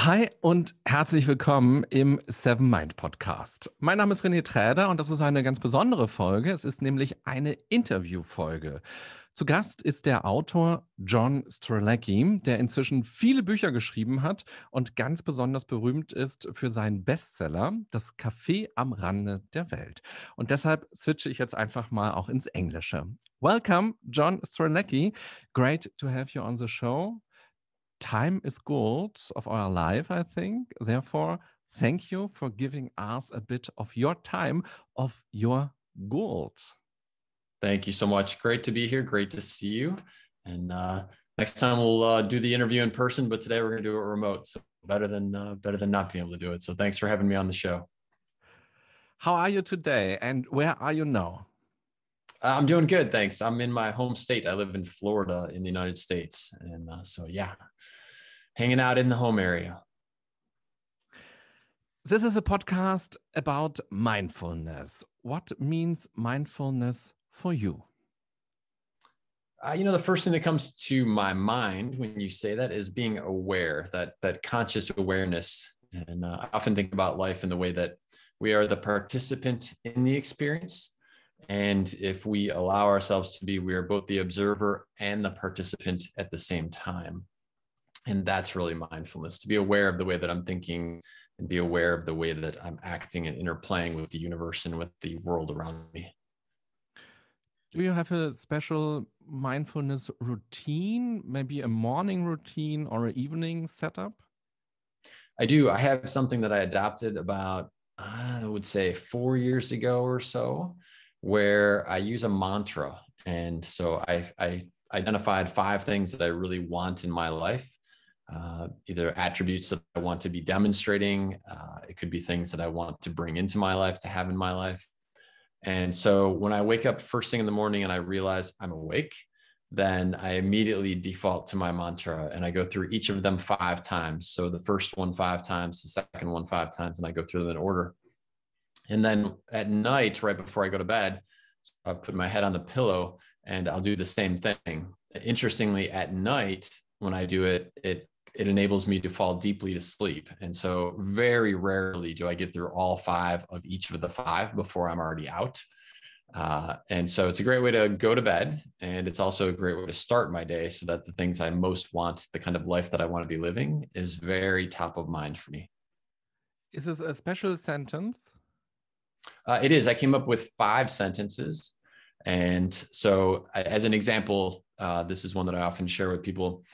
Hi und herzlich willkommen im Seven Mind Podcast. Mein Name ist René Träder und das ist eine ganz besondere Folge. Es ist nämlich eine Interviewfolge. Zu Gast ist der Autor John Strzelecki, der inzwischen viele Bücher geschrieben hat und ganz besonders berühmt ist für seinen Bestseller Das Café am Rande der Welt. Und deshalb switche ich jetzt einfach mal auch ins Englische. Welcome, John Strzelecki. Great to have you on the show. Time is gold of our life, I think. Therefore, thank you for giving us a bit of your time, of your gold. Thank you so much. Great to be here. Great to see you. And next time we'll do the interview in person, but today we're going to do it remote. So better than not being able to do it. So thanks for having me on the show. How are you today and where are you now? I'm doing good. Thanks. I'm in my home state. I live in Florida in the United States. And so, yeah, hanging out in the home area. This is a podcast about mindfulness. What means mindfulness for you? The first thing that comes to my mind when you say that is being aware, that conscious awareness. And I often think about life in the way that we are the participant in the experience. And if we allow ourselves to be, we are both the observer and the participant at the same time. And that's really mindfulness, to be aware of the way that I'm thinking and be aware of the way that I'm acting and interplaying with the universe and with the world around me. Do you have a special mindfulness routine, maybe a morning routine or an evening setup? I do. I have something that I adopted about, I would say 4 years ago or so, where I use a mantra. And so I identified 5 things that I really want in my life, either attributes that I want to be demonstrating. It could be things that I want to bring into my life, to have in my life. And so when I wake up first thing in the morning and I realize I'm awake, then I immediately default to my mantra and I go through each of them 5 times. So the first one 5 times, the second one 5 times, and I go through them in order. And then at night, right before I go to bed, I'll put my head on the pillow and I'll do the same thing. Interestingly, at night, when I do it, it enables me to fall deeply to sleep. And so very rarely do I get through all 5 of each of the 5 before I'm already out. And so it's a great way to go to bed. And it's also a great way to start my day so that the things I most want, the kind of life that I want to be living, is very top of mind for me. Is this a special sentence? It is. I came up with 5 sentences. And so as an example, this is one that I often share with people.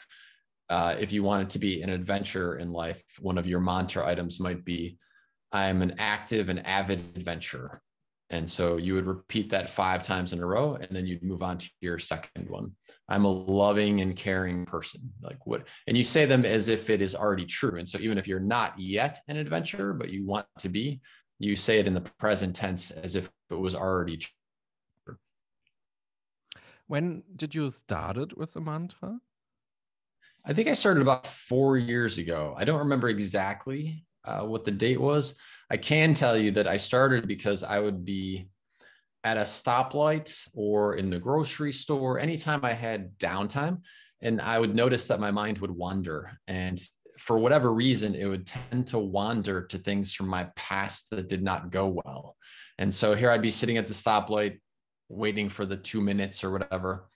If you want it to be an adventure in life, one of your mantra items might be, I am an active and avid adventurer. And so you would repeat that 5 times in a row, and then you'd move on to your second one. I'm a loving and caring person. Like what? And you say them as if it is already true. And so even if you're not yet an adventurer, but you want to be, you say it in the present tense as if it was already true. When did you start it with the mantra? I think I started about 4 years ago. I don't remember exactly what the date was. I can tell you that I started because I would be at a stoplight or in the grocery store anytime I had downtime, and I would notice that my mind would wander. And for whatever reason, it would tend to wander to things from my past that did not go well. And so here I'd be sitting at the stoplight, waiting for the 2 minutes or whatever.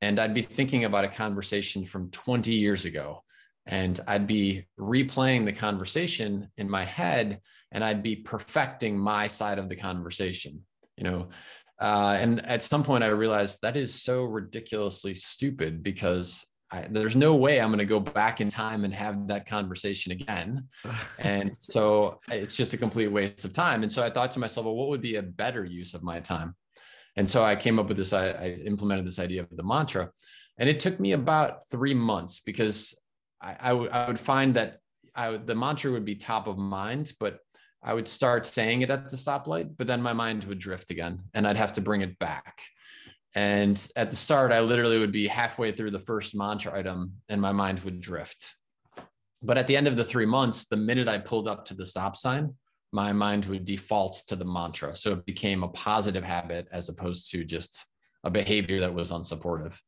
And I'd be thinking about a conversation from 20 years ago. And I'd be replaying the conversation in my head, and I'd be perfecting my side of the conversation, and at some point I realized that is so ridiculously stupid because there's no way I'm going to go back in time and have that conversation again. And so it's just a complete waste of time. And so I thought to myself, well, what would be a better use of my time? And so I came up with this, I implemented this idea of the mantra, and it took me about 3 months because I would find that the mantra would be top of mind, but I would start saying it at the stoplight, but then my mind would drift again and I'd have to bring it back. And at the start, I literally would be halfway through the first mantra item and my mind would drift. But at the end of the 3 months, the minute I pulled up to the stop sign, my mind would default to the mantra. So it became a positive habit as opposed to just a behavior that was unsupportive.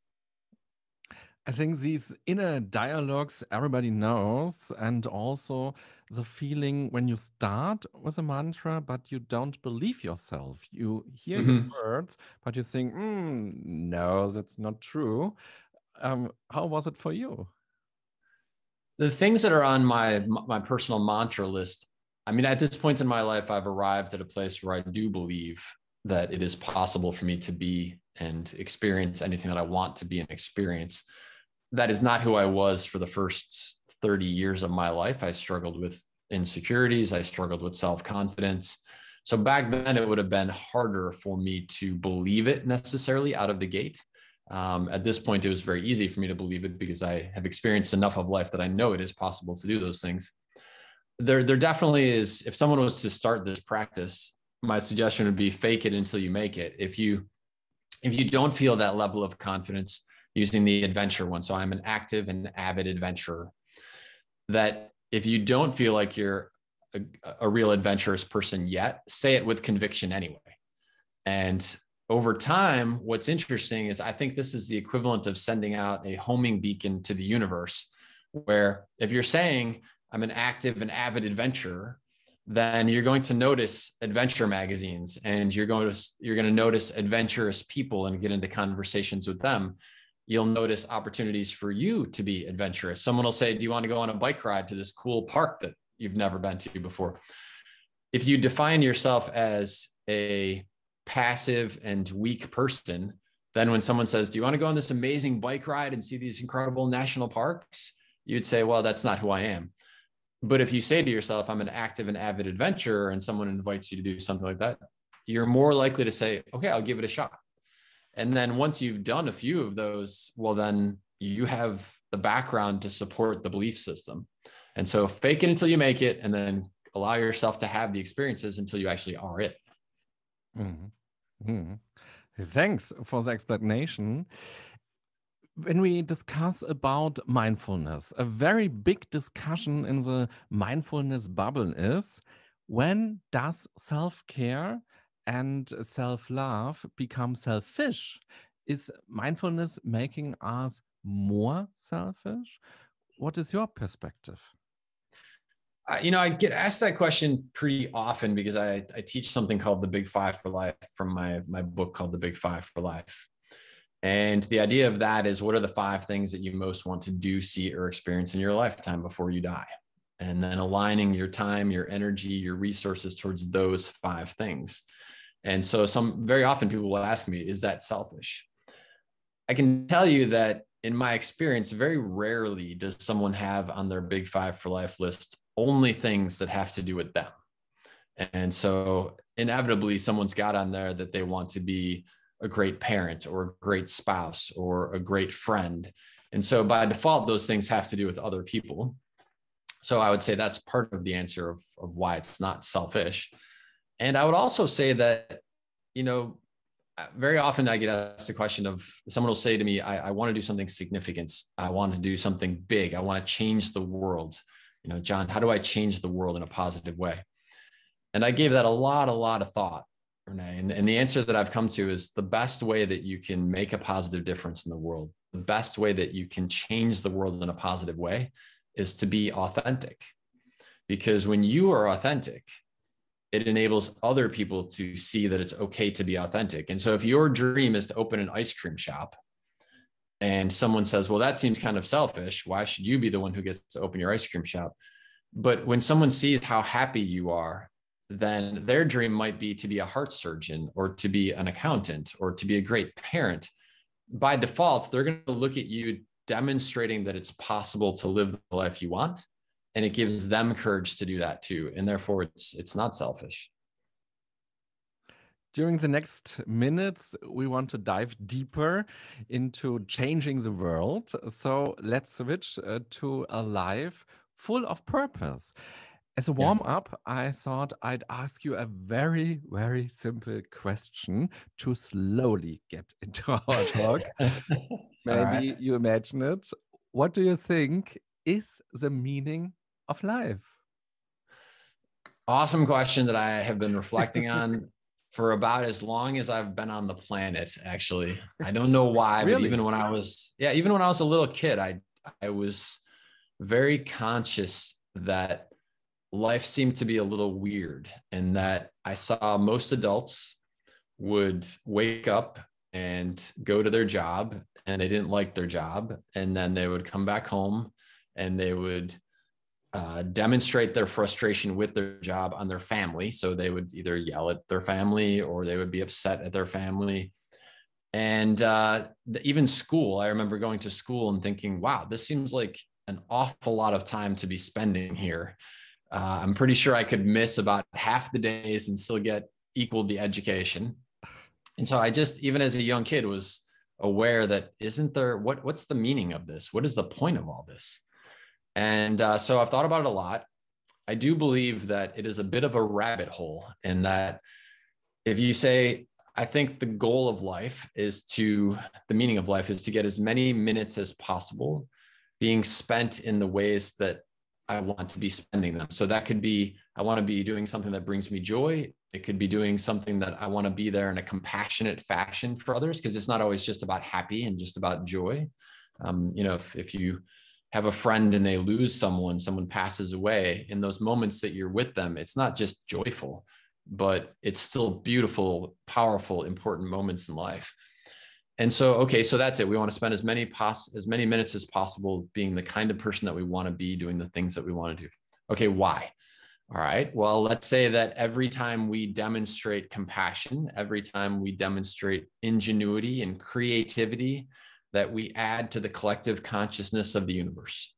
I think these inner dialogues everybody knows, and also the feeling when you start with a mantra, but you don't believe yourself. You hear your Mhm. words, but you think, no, that's not true. How was it for you? The things that are on my personal mantra list, I mean, at this point in my life, I've arrived at a place where I do believe that it is possible for me to be and experience anything that I want to be and experience. That is not who I was for the first 30 years of my life. I struggled with insecurities, I struggled with self-confidence. So back then, it would have been harder for me to believe it necessarily out of the gate. At this point, it was very easy for me to believe it because I have experienced enough of life that I know it is possible to do those things. There definitely is. If someone was to start this practice, my suggestion would be fake it until you make it. If you don't feel that level of confidence, using the adventure one, so I'm an active and avid adventurer, that if you don't feel like you're a real adventurous person yet, say it with conviction anyway. And over time, what's interesting is I think this is the equivalent of sending out a homing beacon to the universe, where if you're saying, I'm an active and avid adventurer, then you're going to notice adventure magazines, and you're going to notice adventurous people and get into conversations with them. You'll notice opportunities for you to be adventurous. Someone will say, do you want to go on a bike ride to this cool park that you've never been to before? If you define yourself as a passive and weak person, then when someone says, do you want to go on this amazing bike ride and see these incredible national parks? You'd say, well, that's not who I am. But if you say to yourself, I'm an active and avid adventurer, and someone invites you to do something like that, you're more likely to say, okay, I'll give it a shot. And then once you've done a few of those, well, then you have the background to support the belief system. And so fake it until you make it, and then allow yourself to have the experiences until you actually are it. Mm-hmm. Thanks for the explanation. When we discuss about mindfulness, a very big discussion in the mindfulness bubble is, when does self-care and self-love become selfish? Is mindfulness making us more selfish? What is your perspective? I get asked that question pretty often because I teach something called the Big Five for Life from my book called The Big Five for Life. And the idea of that is, what are the 5 things that you most want to do, see, or experience in your lifetime before you die? And then aligning your time, your energy, your resources towards those 5 things. And so very often people will ask me, is that selfish? I can tell you that in my experience, very rarely does someone have on their Big Five for Life list only things that have to do with them. And so inevitably someone's got on there that they want to be a great parent or a great spouse or a great friend. And so by default, those things have to do with other people. So I would say that's part of the answer of why it's not selfish. And I would also say that, very often I get asked the question of, someone will say to me, I want to do something significant. I want to do something big. I want to change the world. John, how do I change the world in a positive way? And I gave that a lot of thought, Renee. And the answer that I've come to is, the best way that you can make a positive difference in the world, the best way that you can change the world in a positive way, is to be authentic. Because when you are authentic, it enables other people to see that it's okay to be authentic. And so if your dream is to open an ice cream shop, and someone says, well, that seems kind of selfish, why should you be the one who gets to open your ice cream shop? But when someone sees how happy you are, then their dream might be to be a heart surgeon, or to be an accountant, or to be a great parent. By default, they're going to look at you demonstrating that it's possible to live the life you want. And it gives them courage to do that too. And therefore it's not selfish. During the next minutes, we want to dive deeper into changing the world. So let's switch to a life full of purpose. As a Yeah. warm up, I thought I'd ask you a very, very simple question to slowly get into our talk. All right. Maybe you imagine it. What do you think is the meaning of life? Awesome question that I have been reflecting on for about as long as I've been on the planet, actually. I don't know why, but Really? even when I was, even when I was a little kid, I was very conscious that life seemed to be a little weird, and that I saw most adults would wake up and go to their job, and they didn't like their job. And then they would come back home and they would demonstrate their frustration with their job on their family. So they would either yell at their family or they would be upset at their family. And even school, I remember going to school and thinking, wow, this seems like an awful lot of time to be spending here. I'm pretty sure I could miss about half the days and still get equal the education. And so I just, even as a young kid, was aware that what's the meaning of this? What is the point of all this? And so I've thought about it a lot. I do believe that it is a bit of a rabbit hole, in that if you say, I think the meaning of life is to get as many minutes as possible being spent in the ways that I want to be spending them. So that could be, I want to be doing something that brings me joy. It could be doing something that I want to be there in a compassionate fashion for others, because it's not always just about happy and just about joy. If you have a friend and they lose someone passes away, in those moments that you're with them, it's not just joyful, but it's still beautiful, powerful, important moments in life. And so that's it. We want to spend as many minutes as possible being the kind of person that we want to be, doing the things that we want to do. Okay, why? All right. Well, let's say that every time we demonstrate compassion, every time we demonstrate ingenuity and creativity, that we add to the collective consciousness of the universe.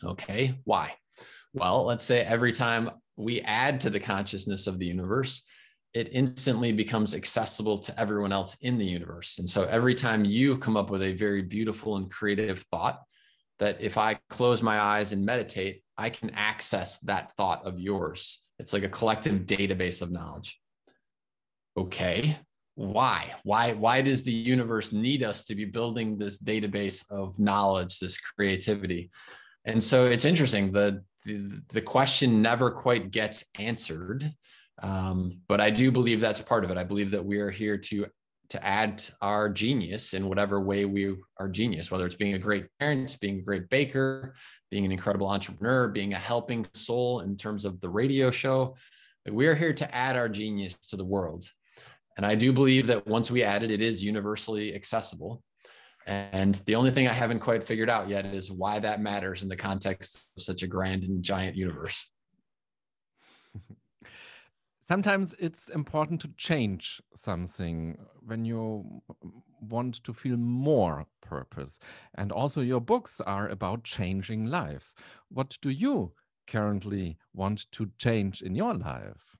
Okay, why? Well, let's say every time we add to the consciousness of the universe, it instantly becomes accessible to everyone else in the universe. And so every time you come up with a very beautiful and creative thought, that if I close my eyes and meditate, I can access that thought of yours. It's like a collective database of knowledge. Okay, why? Why does the universe need us to be building this database of knowledge, this creativity? And so it's interesting. The question never quite gets answered. But I do believe that's part of it. I believe that we are here to add our genius in whatever way we are genius, whether it's being a great parent, being a great baker, being an incredible entrepreneur, being a helping soul in terms of the radio show. We are here to add our genius to the world. And I do believe that once we add it, it is universally accessible. And the only thing I haven't quite figured out yet is why that matters in the context of such a grand and giant universe. Sometimes it's important to change something when you want to feel more purpose. And also, your books are about changing lives. What do you currently want to change in your life?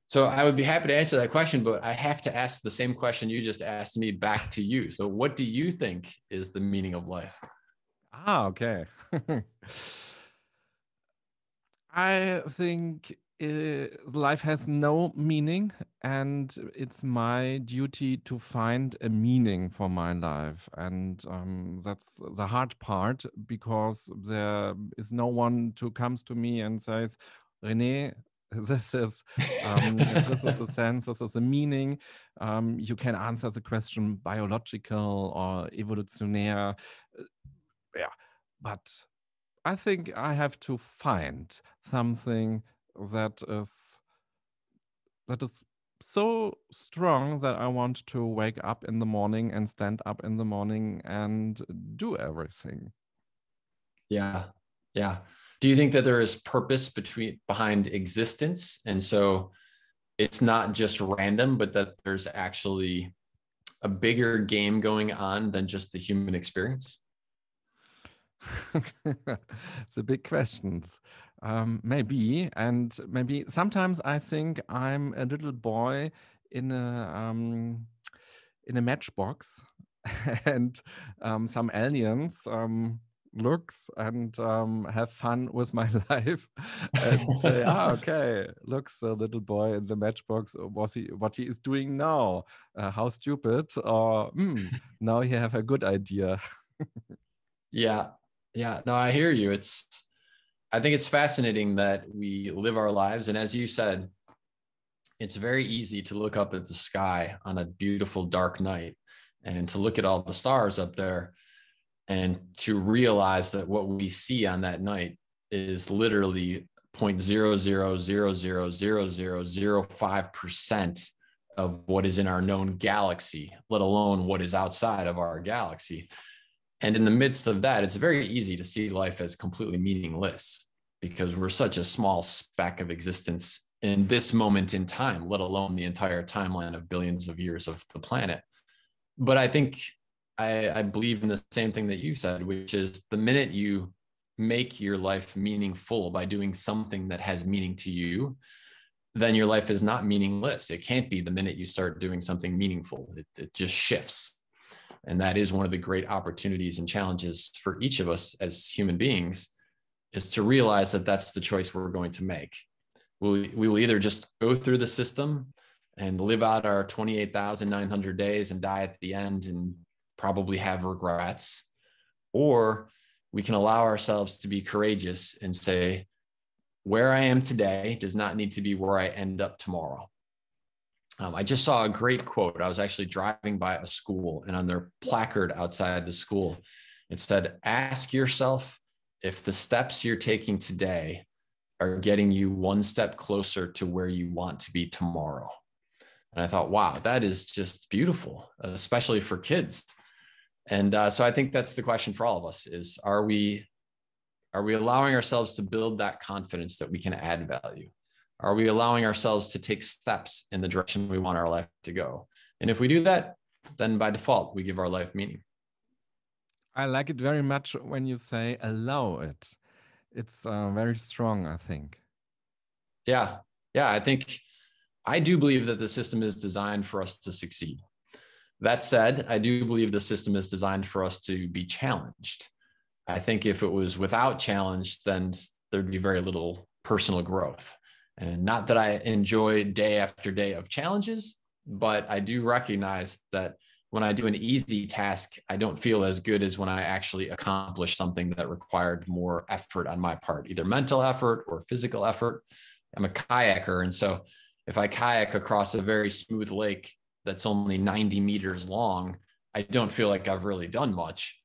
So I would be happy to answer that question, but I have to ask the same question you just asked me back to you. So what do you think is the meaning of life? Okay. I think life has no meaning, and it's my duty to find a meaning for my life. And that's the hard part, because there is no one who comes to me and says, René, this is the sense, this is the meaning. You can answer the question biological or evolutionary. Yeah, but I think I have to find something that is so strong that I want to wake up in the morning and stand up in the morning and do everything. Yeah. Yeah. Do you think that there is purpose behind existence? And so it's not just random, but that there's actually a bigger game going on than just the human experience? It's a big questions. Maybe, and maybe sometimes I think I'm a little boy in a matchbox, and some aliens looks and have fun with my life and say, okay, looks the little boy in the matchbox, what he is doing now, how stupid, or now you have a good idea. Yeah. Yeah. No, I hear you. I think it's fascinating that we live our lives. And as you said, it's very easy to look up at the sky on a beautiful dark night and to look at all the stars up there and to realize that what we see on that night is literally 0.00000005% of what is in our known galaxy, let alone what is outside of our galaxy. And in the midst of that, it's very easy to see life as completely meaningless because we're such a small speck of existence in this moment in time, let alone the entire timeline of billions of years of the planet. But I think I believe in the same thing that you said, which is the minute you make your life meaningful by doing something that has meaning to you, then your life is not meaningless. It can't be the minute you start doing something meaningful. It just shifts. And that is one of the great opportunities and challenges for each of us as human beings, is to realize that that's the choice we're going to make. We will either just go through the system and live out our 28,900 days and die at the end and probably have regrets, or we can allow ourselves to be courageous and say, where I am today does not need to be where I end up tomorrow. I just saw a great quote. I was actually driving by a school, and on their placard outside the school, it said, ask yourself if the steps you're taking today are getting you one step closer to where you want to be tomorrow. And I thought, wow, that is just beautiful, especially for kids. And so I think that's the question for all of us is, are we allowing ourselves to build that confidence that we can add value? Are we allowing ourselves to take steps in the direction we want our life to go? And if we do that, then by default, we give our life meaning. I like it very much when you say allow it. It's very strong, I think. Yeah. I think I do believe that the system is designed for us to succeed. That said, I do believe the system is designed for us to be challenged. I think if it was without challenge, then there'd be very little personal growth. And not that I enjoy day after day of challenges, but I do recognize that when I do an easy task, I don't feel as good as when I actually accomplish something that required more effort on my part, either mental effort or physical effort. I'm a kayaker. And so if I kayak across a very smooth lake that's only 90 meters long, I don't feel like I've really done much.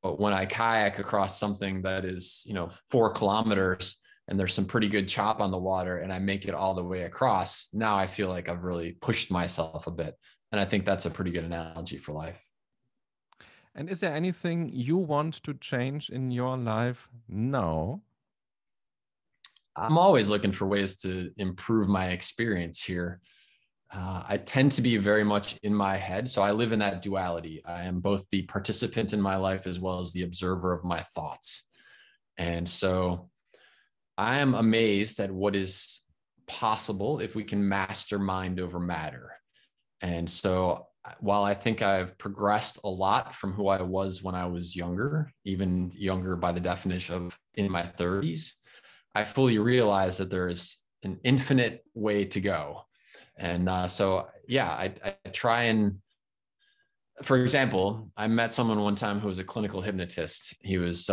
But when I kayak across something that is, 4 kilometers and there's some pretty good chop on the water and I make it all the way across, now I feel like I've really pushed myself a bit. And I think that's a pretty good analogy for life. And is there anything you want to change in your life now? I'm always looking for ways to improve my experience here. I tend to be very much in my head. So I live in that duality. I am both the participant in my life as well as the observer of my thoughts. And so I am amazed at what is possible if we can master mind over matter. And so while I think I've progressed a lot from who I was when I was younger, even younger by the definition of in my 30s, I fully realize that there is an infinite way to go. And I try and, for example, I met someone one time who was a clinical hypnotist. He was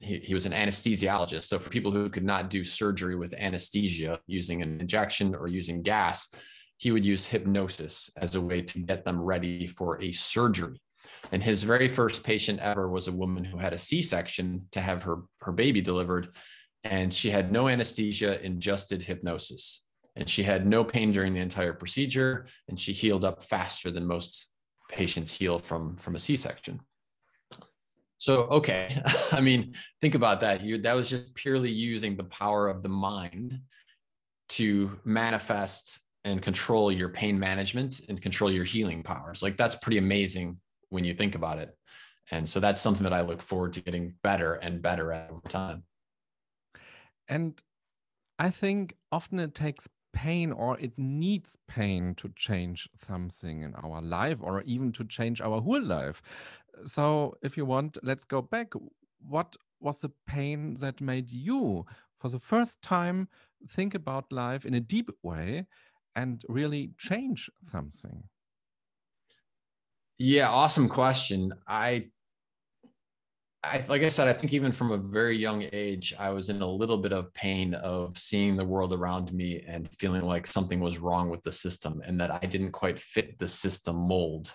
he was an anesthesiologist. So for people who could not do surgery with anesthesia using an injection or using gas, he would use hypnosis as a way to get them ready for a surgery. And his very first patient ever was a woman who had a C-section to have her baby delivered. And she had no anesthesia and just did hypnosis. And she had no pain during the entire procedure. And she healed up faster than most patients heal from a C-section. So, okay. I mean, think about that. That was just purely using the power of the mind to manifest and control your pain management and control your healing powers. Like, that's pretty amazing when you think about it. And so that's something that I look forward to getting better and better at over time. And I think often it takes pain or it needs pain to change something in our life or even to change our whole life. So, if you want, let's go back. What was the pain that made you, for the first time, think about life in a deep way and really change something? Yeah, awesome question. I like I said, I think even from a very young age, I was in a little bit of pain of seeing the world around me and feeling like something was wrong with the system and that I didn't quite fit the system mold.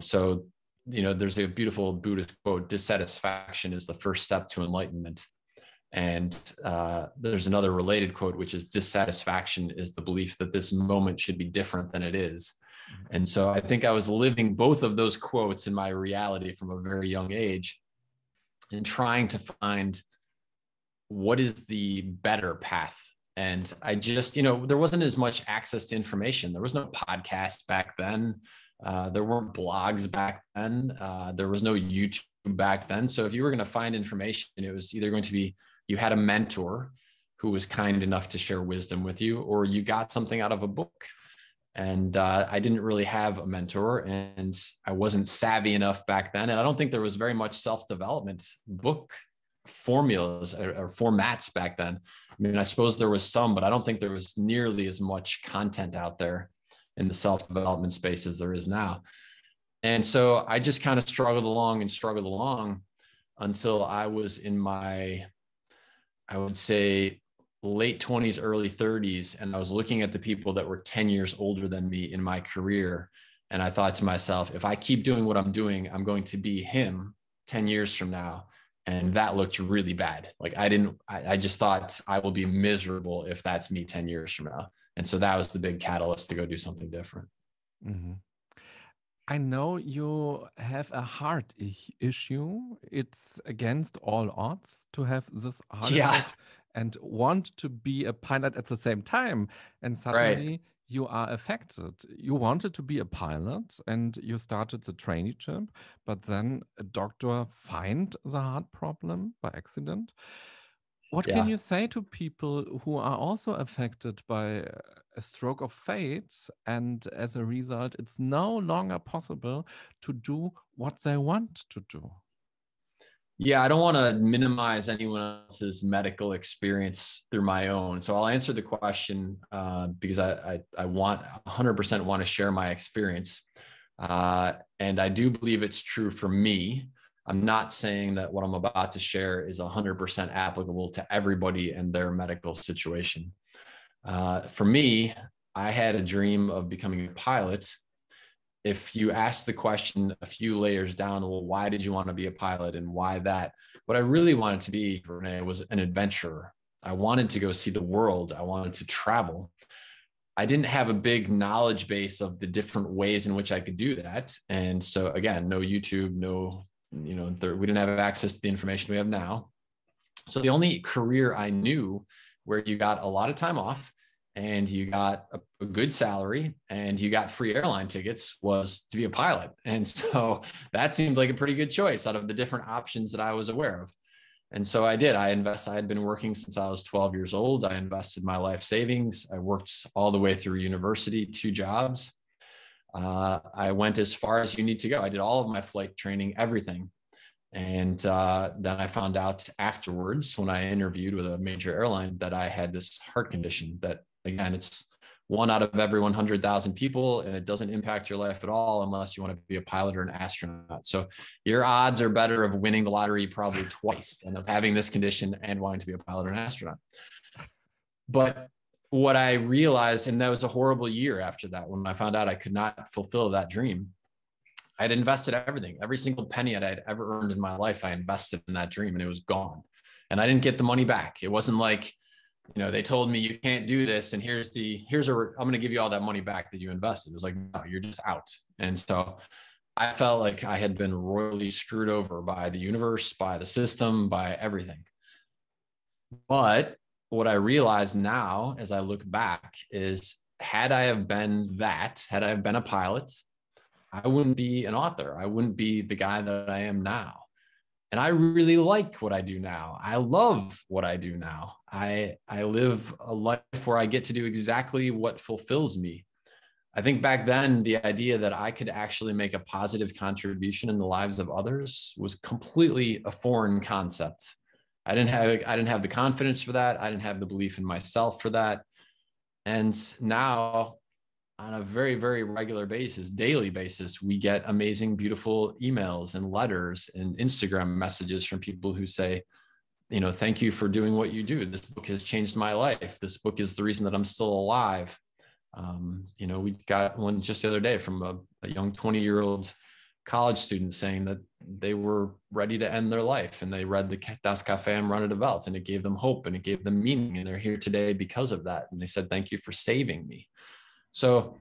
So, there's a beautiful Buddhist quote: dissatisfaction is the first step to enlightenment. And there's another related quote, which is dissatisfaction is the belief that this moment should be different than it is. And so I think I was living both of those quotes in my reality from a very young age and trying to find what is the better path. And I just, there wasn't as much access to information. There was no podcast back then. There weren't blogs back then. There was no YouTube back then. So if you were going to find information, it was either going to be you had a mentor who was kind enough to share wisdom with you, or you got something out of a book. And I didn't really have a mentor, and I wasn't savvy enough back then. And I don't think there was very much self-development book formulas or formats back then. I mean, I suppose there was some, but I don't think there was nearly as much content out there in the self-development space as there is now. And so I just kind of struggled along until I was in my, I would say, late 20s, early 30s. And I was looking at the people that were 10 years older than me in my career. And I thought to myself, if I keep doing what I'm doing, I'm going to be him 10 years from now. And that looked really bad. Like I just thought I will be miserable if that's me 10 years from now. And so that was the big catalyst to go do something different. Mm-hmm. I know you have a heart issue. It's against all odds to have this heart attack and want to be a pilot at the same time. And suddenly you are affected. You wanted to be a pilot and you started the traineeship, but then a doctor find the heart problem by accident. What can you say to people who are also affected by a stroke of fate, and as a result, it's no longer possible to do what they want to do? Yeah, I don't want to minimize anyone else's medical experience through my own. So I'll answer the question because I 100% want to share my experience. And I do believe it's true for me. I'm not saying that what I'm about to share is 100% applicable to everybody and their medical situation. For me, I had a dream of becoming a pilot. If you ask the question a few layers down, well, why did you want to be a pilot and why that? What I really wanted to be, Renee, was an adventurer. I wanted to go see the world. I wanted to travel. I didn't have a big knowledge base of the different ways in which I could do that. And so again, no YouTube, we didn't have access to the information we have now. So the only career I knew where you got a lot of time off and you got a good salary and you got free airline tickets was to be a pilot. And so that seemed like a pretty good choice out of the different options that I was aware of. And so I did. I had been working since I was 12 years old. I invested my life savings. I worked all the way through university, 2 jobs. I went as far as you need to go. I did all of my flight training, everything. And then I found out afterwards when I interviewed with a major airline that I had this heart condition that, again, it's 1 out of every 100,000 people, and it doesn't impact your life at all unless you want to be a pilot or an astronaut. So your odds are better of winning the lottery probably twice than of having this condition and wanting to be a pilot or an astronaut. But what I realized, and that was a horrible year after that, when I found out I could not fulfill that dream, I had invested everything, every single penny that I'd ever earned in my life. I invested in that dream and it was gone. And I didn't get the money back. It wasn't like, they told me you can't do this. And I'm going to give you all that money back that you invested. It was like, no, you're just out. And so I felt like I had been royally screwed over by the universe, by the system, by everything. But what I realize now, as I look back, is had I have been a pilot, I wouldn't be an author. I wouldn't be the guy that I am now. And I really like what I do now. I love what I do now. I live a life where I get to do exactly what fulfills me. I think back then, the idea that I could actually make a positive contribution in the lives of others was completely a foreign concept. I didn't have the confidence for that. I didn't have the belief in myself for that. And now on a very, very regular basis, daily basis, we get amazing, beautiful emails and letters and Instagram messages from people who say, thank you for doing what you do. This book has changed my life. This book is the reason that I'm still alive. We got one just the other day from a young 20-year-old college student saying that they were ready to end their life, and they read the Das Café am Rande der Welt, and it gave them hope and it gave them meaning, and they're here today because of that. And they said, thank you for saving me. So,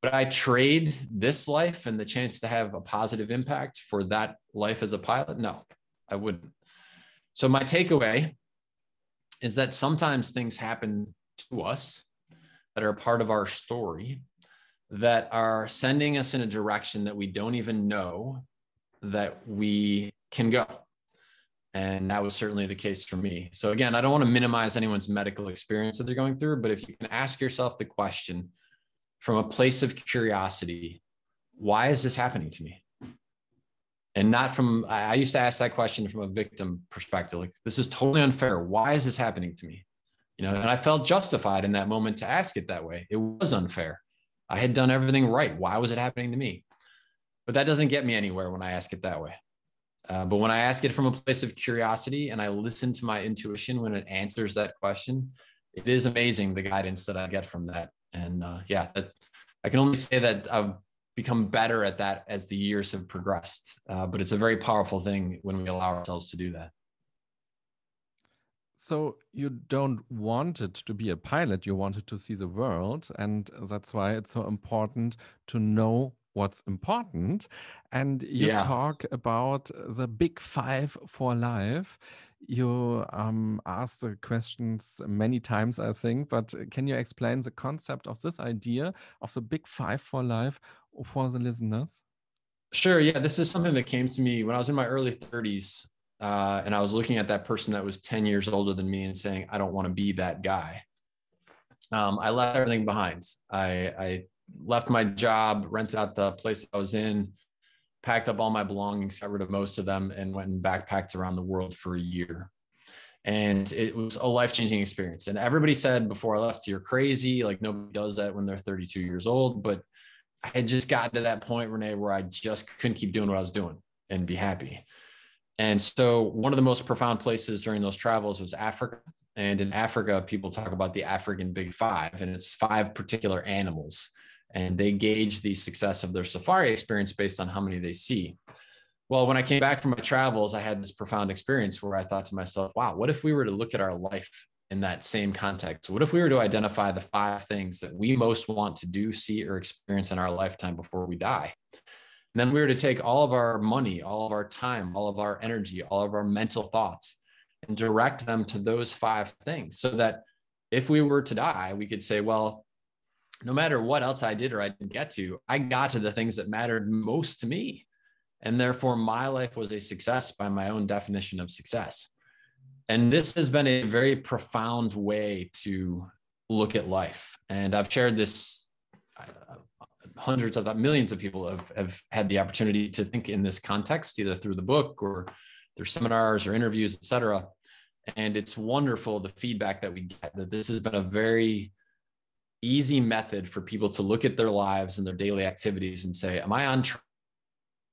but I trade this life and the chance to have a positive impact for that life as a pilot? No, I wouldn't. So my takeaway is that sometimes things happen to us that are part of our story that are sending us in a direction that we don't even know that we can go. And that was certainly the case for me. So again, I don't want to minimize anyone's medical experience that they're going through, but if you can ask yourself the question from a place of curiosity, why is this happening to me? And not from, I used to ask that question from a victim perspective, like, this is totally unfair. Why is this happening to me? And I felt justified in that moment to ask it that way. It was unfair. I had done everything right. Why was it happening to me? But that doesn't get me anywhere when I ask it that way. But when I ask it from a place of curiosity and I listen to my intuition when it answers that question, it is amazing the guidance that I get from that. And I can only say that I've become better at that as the years have progressed. But it's a very powerful thing when we allow ourselves to do that. So you don't want it to be a pilot, you wanted to see the world. And that's why it's so important to know what's important. And you talk about the big five for life. You asked the questions many times, I think, but can you explain the concept of this idea of the big five for life for the listeners? Sure. Yeah, this is something that came to me when I was in my early 30s. And I was looking at that person that was 10 years older than me and saying, I don't want to be that guy. I left everything behind. I left my job, rented out the place I was in, packed up all my belongings, got rid of most of them, and went and backpacked around the world for a year. And it was a life-changing experience. And everybody said before I left, you're crazy. Like, nobody does that when they're 32 years old. But I had just gotten to that point, Renee, where I just couldn't keep doing what I was doing and be happy. And so one of the most profound places during those travels was Africa. And in Africa, people talk about the African Big Five, and it's 5 particular animals. And they gauge the success of their safari experience based on how many they see. Well, when I came back from my travels, I had this profound experience where I thought to myself, wow, what if we were to look at our life in that same context? What if we were to identify the 5 things that we most want to do, see, or experience in our lifetime before we die? And then we were to take all of our money, all of our time, all of our energy, all of our mental thoughts, and direct them to those 5 things, so that if we were to die, we could say, well, no matter what else I did or I didn't get to, I got to the things that mattered most to me. And therefore, my life was a success by my own definition of success. And this has been a very profound way to look at life. And I've shared this, hundreds of millions of people have had the opportunity to think in this context, either through the book or through seminars or interviews, et cetera. And it's wonderful, the feedback that we get, that this has been a very easy method for people to look at their lives and their daily activities and say, am I on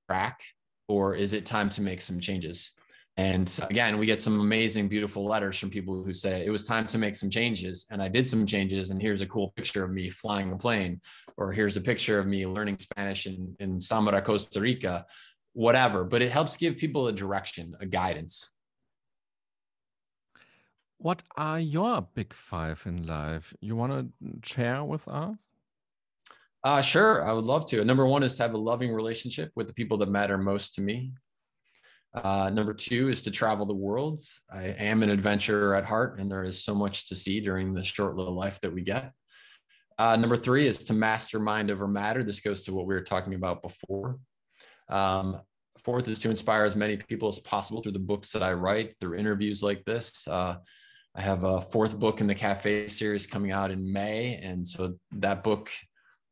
track, or is it time to make some changes? And again, we get some amazing, beautiful letters from people who say it was time to make some changes, and I did some changes, and here's a cool picture of me flying a plane, or here's a picture of me learning Spanish in Samara, Costa Rica, whatever. But it helps give people a direction, a guidance. What are your big 5 in life? You want to share with us? Sure, I would love to. Number 1 is to have a loving relationship with the people that matter most to me. Number 2 is to travel the world. I am an adventurer at heart, and there is so much to see during the short little life that we get. Number 3 is to master mind over matter. This goes to what we were talking about before. 4th is to inspire as many people as possible through the books that I write, through interviews like this. I have a 4th book in the Cafe series coming out in May. And so that book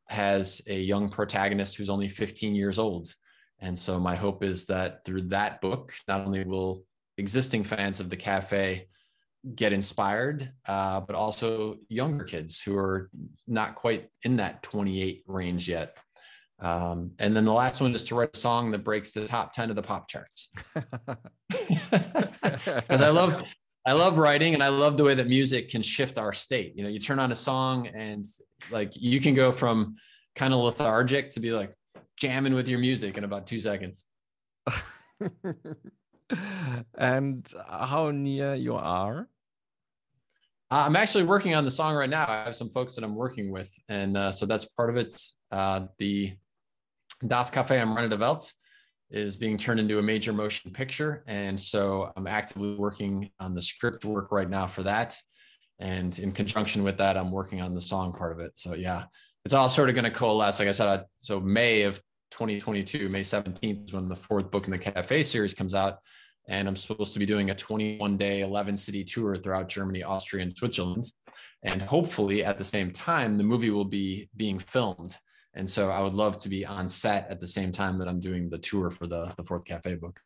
has a young protagonist who's only 15 years old. And so my hope is that through that book, not only will existing fans of the Cafe get inspired, but also younger kids who are not quite in that 28 range yet. And then the last one is to write a song that breaks the top 10 of the pop charts. Because I love writing, and I love the way that music can shift our state. You know, you turn on a song and like you can go from kind of lethargic to be like jamming with your music in about 2 seconds. And how near you are? I'm actually working on the song right now. I have some folks that I'm working with, and so that's part of it. The Das Café am Rande der Welt is being turned into a major motion picture, and so I'm actively working on the script work right now for that. And in conjunction with that, I'm working on the song part of it. So yeah, it's all sort of going to coalesce. Like I said, so May of 2022, May 17th is when the 4th book in the Cafe series comes out. And I'm supposed to be doing a 21-day, 11-city tour throughout Germany, Austria, and Switzerland. And hopefully at the same time, the movie will be being filmed. And so I would love to be on set at the same time that I'm doing the tour for the 4th Cafe book.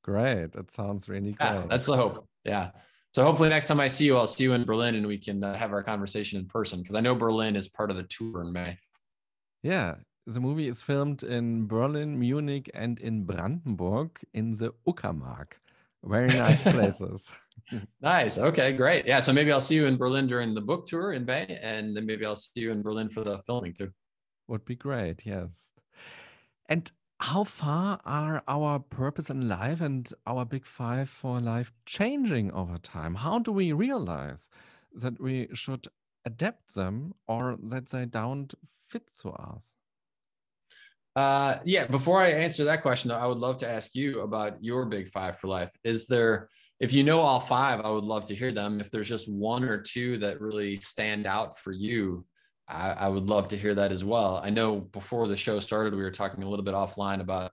Great. That sounds really great. Yeah, that's the hope. Yeah. So hopefully next time I see you, I'll see you in Berlin and we can have our conversation in person, because I know Berlin is part of the tour in May. Yeah. The movie is filmed in Berlin, Munich, and in Brandenburg in the Uckermark. Very nice places. Nice. Okay, great. Yeah. So maybe I'll see you in Berlin during the book tour in May, and then maybe I'll see you in Berlin for the filming too. Would be great. Yes. And how far are our purpose in life and our big five for life changing over time? How do we realize that we should adapt them or that they don't fit to us? Yeah, before I answer that question, though, I would love to ask you about your big five for life. Is there, if you know all five, I would love to hear them. If there's just one or two that really stand out for you, I would love to hear that as well. I know before the show started, we were talking a little bit offline about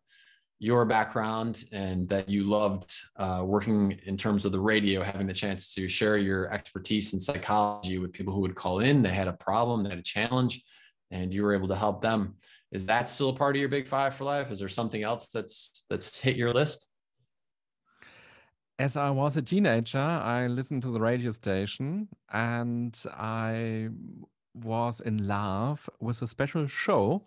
your background and that you loved working in terms of the radio, having the chance to share your expertise in psychology with people who would call in. They had a problem, they had a challenge, and you were able to help them. Is that still a part of your big five for life? Is there something else that's hit your list? As I was a teenager, I listened to the radio station and I was in love with a special show.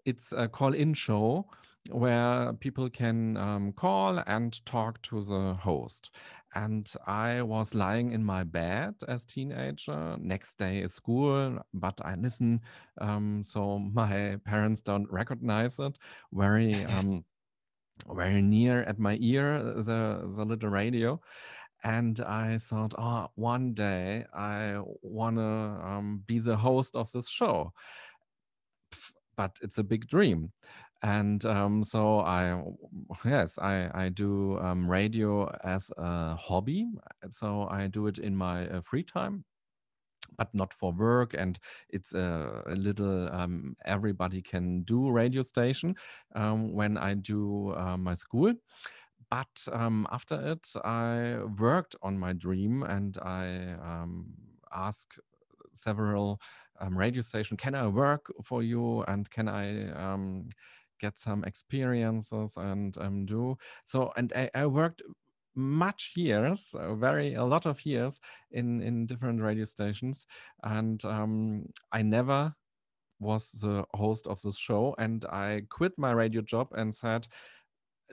It's a call-in show where people can call and talk to the host. And I was lying in my bed as teenager. Next day is school, but I listen, so my parents don't recognize it. Very very near at my ear, the little radio. And I thought, oh, one day I want to be the host of this show. But it's a big dream. And so I do radio as a hobby. So I do it in my free time, but not for work. And it's a little everybody can do radio station when I do my school. But after it, I worked on my dream and I asked several radio stations, can I work for you and can I get some experiences and do so? And I worked much years, a lot of years in different radio stations, and I never was the host of this show, and I quit my radio job and said,